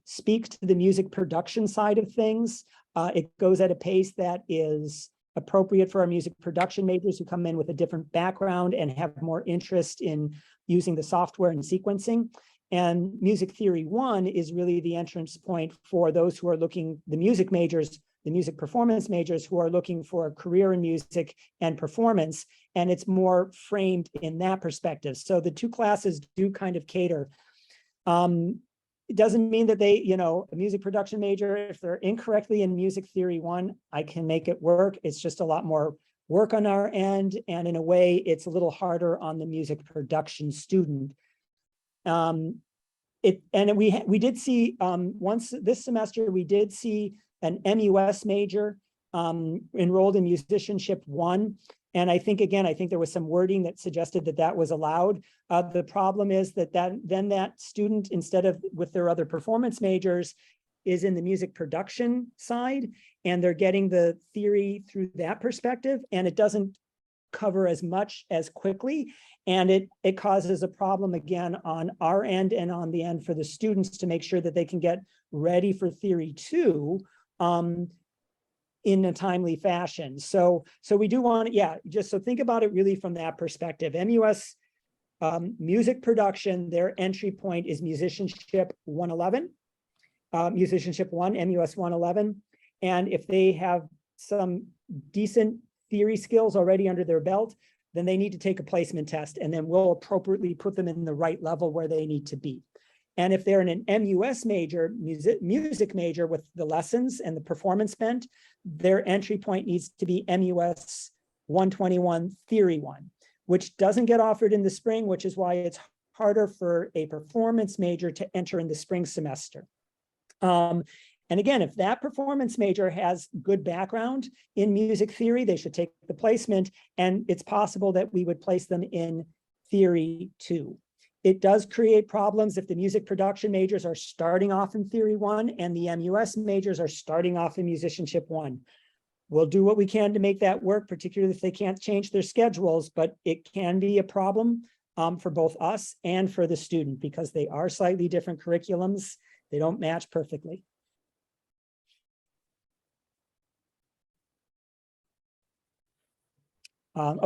speak to the music production side of things. It goes at a pace that is appropriate for our music production majors who come in with a different background and have more interest in using the software and sequencing. And Music Theory 1 is really the entrance point for those who are looking, the music majors, the music performance majors who are looking for a career in music and performance. And it's more framed in that perspective. So the two classes do kind of cater. It doesn't mean that they, you know, a music production major, if they're incorrectly in Music Theory 1, I can make it work. It's just a lot more work on our end. And in a way, it's a little harder on the music production student. We did see once this semester, we did see an MUS major enrolled in Musicianship 1. And I think, again, I think there was some wording that suggested that that was allowed. The problem is that then that student, instead of with their other performance majors, is in the music production side, and they're getting the theory through that perspective, and it doesn't cover as much as quickly. And it causes a problem again on our end and on the end for the students to make sure that they can get ready for Theory 2 in a timely fashion. So we do want to, yeah, just so think about it really from that perspective. MUS music production, their entry point is Musicianship 111, Musicianship 1, MUS 111. And if they have some decent theory skills already under their belt, then they need to take a placement test, and then we'll appropriately put them in the right level where they need to be. And if they're in an MUS major, music major with the lessons and the performance bent, their entry point needs to be MUS 121 Theory 1, which doesn't get offered in the spring, which is why it's harder for a performance major to enter in the spring semester. And again, if that performance major has good background in music theory, they should take the placement, and it's possible that we would place them in Theory 2. It does create problems if the music production majors are starting off in Theory 1 and the MUS majors are starting off in Musicianship 1. We'll do what we can to make that work, particularly if they can't change their schedules, but it can be a problem for both us and for the student because they are slightly different curriculums. They don't match perfectly.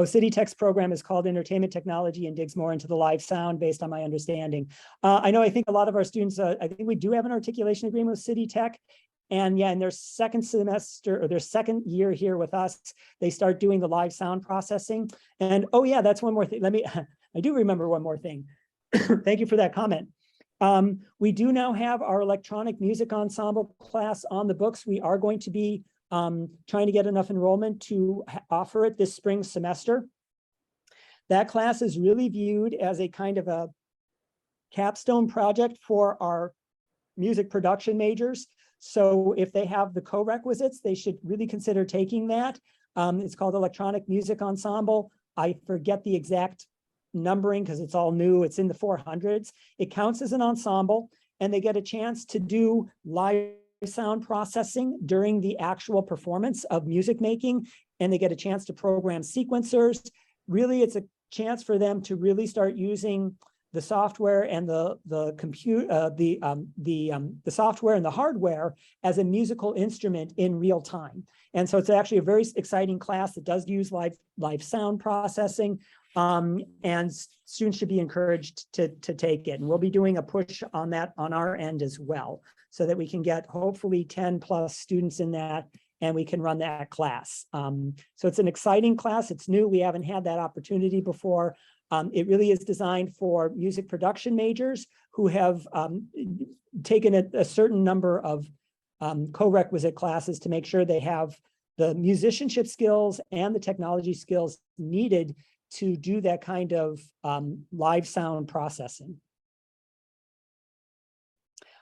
City Tech's program is called Entertainment Technology and digs more into the live sound based on my understanding. I think a lot of our students, I think we do have an articulation agreement with City Tech. And yeah, in their second semester or their second year here with us, they start doing the live sound processing. And oh yeah, that's one more thing. I do remember one more thing. Thank you for that comment. We do now have our electronic music ensemble class on the books. We are going to be trying to get enough enrollment to offer it this spring semester. That class is really viewed as a kind of a capstone project for our music production majors. So if they have the co-requisites, they should really consider taking that. It's called Electronic Music Ensemble. I forget the exact numbering because it's all new. It's in the 400s. It counts as an ensemble, and they get a chance to do live sound processing during the actual performance of music making, and they get a chance to program sequencers. Really, it's a chance for them to really start using the software and the software and the hardware as a musical instrument in real time. And so it's actually a very exciting class that does use live sound processing, and students should be encouraged to take it. And we'll be doing a push on that on our end as well, so that we can get hopefully 10 plus students in that, and we can run that class. So it's an exciting class. It's new. We haven't had that opportunity before. It really is designed for music production majors who have taken a certain number of co-requisite classes to make sure they have the musicianship skills and the technology skills needed to do that kind of live sound processing.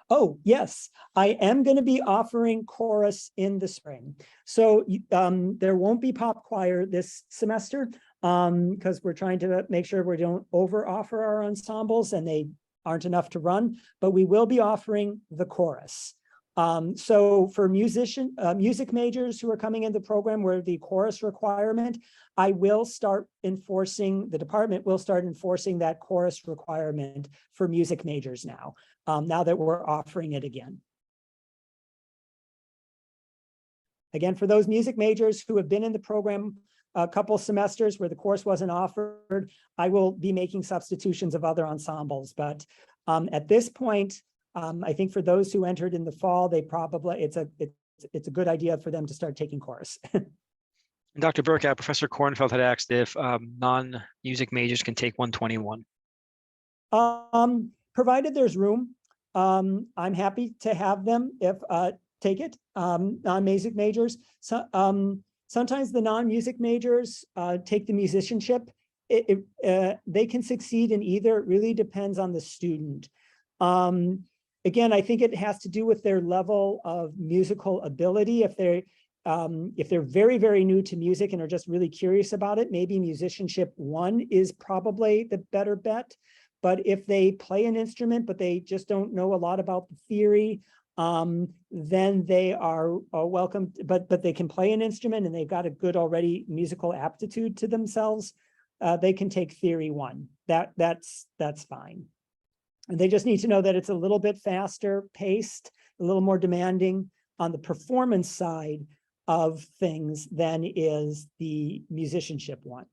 Oh, yes, I am going to be offering chorus in the spring. So there won't be pop choir this semester because we're trying to make sure we don't over offer our ensembles and they aren't enough to run, but we will be offering the chorus. So for music majors who are coming in the program where the chorus requirement, I will start enforcing, the department will start enforcing that chorus requirement for music majors now, now that we're offering it again. Again, for those music majors who have been in the program a couple semesters where the course wasn't offered, I will be making substitutions of other ensembles. But at this point, I think for those who entered in the fall, they probably, it's a good idea for them to start taking chorus. Dr. Burkow, Professor Kornfeld had asked if non-music majors can take 121. Provided there's room, I'm happy to have them if take it, non-music majors. So, sometimes the non-music majors take the musicianship. They can succeed in either. It really depends on the student. Again, I think it has to do with their level of musical ability. If they're very, very new to music and are just really curious about it, maybe musicianship 1 is probably the better bet. But if they play an instrument, but they just don't know a lot about the theory, then they are welcome, but they can play an instrument and they've got a good already musical aptitude to themselves. They can take theory 1. That's fine. And they just need to know that it's a little bit faster paced, a little more demanding on the performance side of things than is the musicianship 1.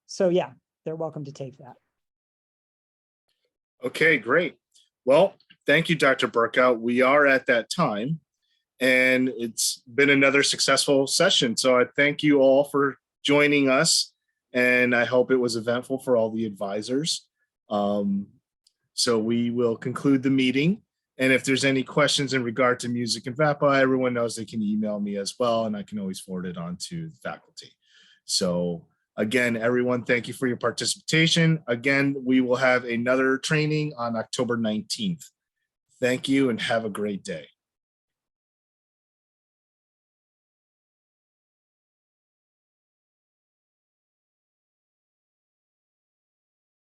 So yeah, they're welcome to take that. Okay, great. Well, thank you, Dr. Burkow. We are at that time, and it's been another successful session. So I thank you all for joining us, and I hope it was eventful for all the advisors. So we will conclude the meeting. And if there's any questions in regard to music and VAPA, everyone knows they can email me as well, and I can always forward it on to the faculty. So again, everyone, thank you for your participation. Again, we will have another training on October 19th. Thank you and have a great day.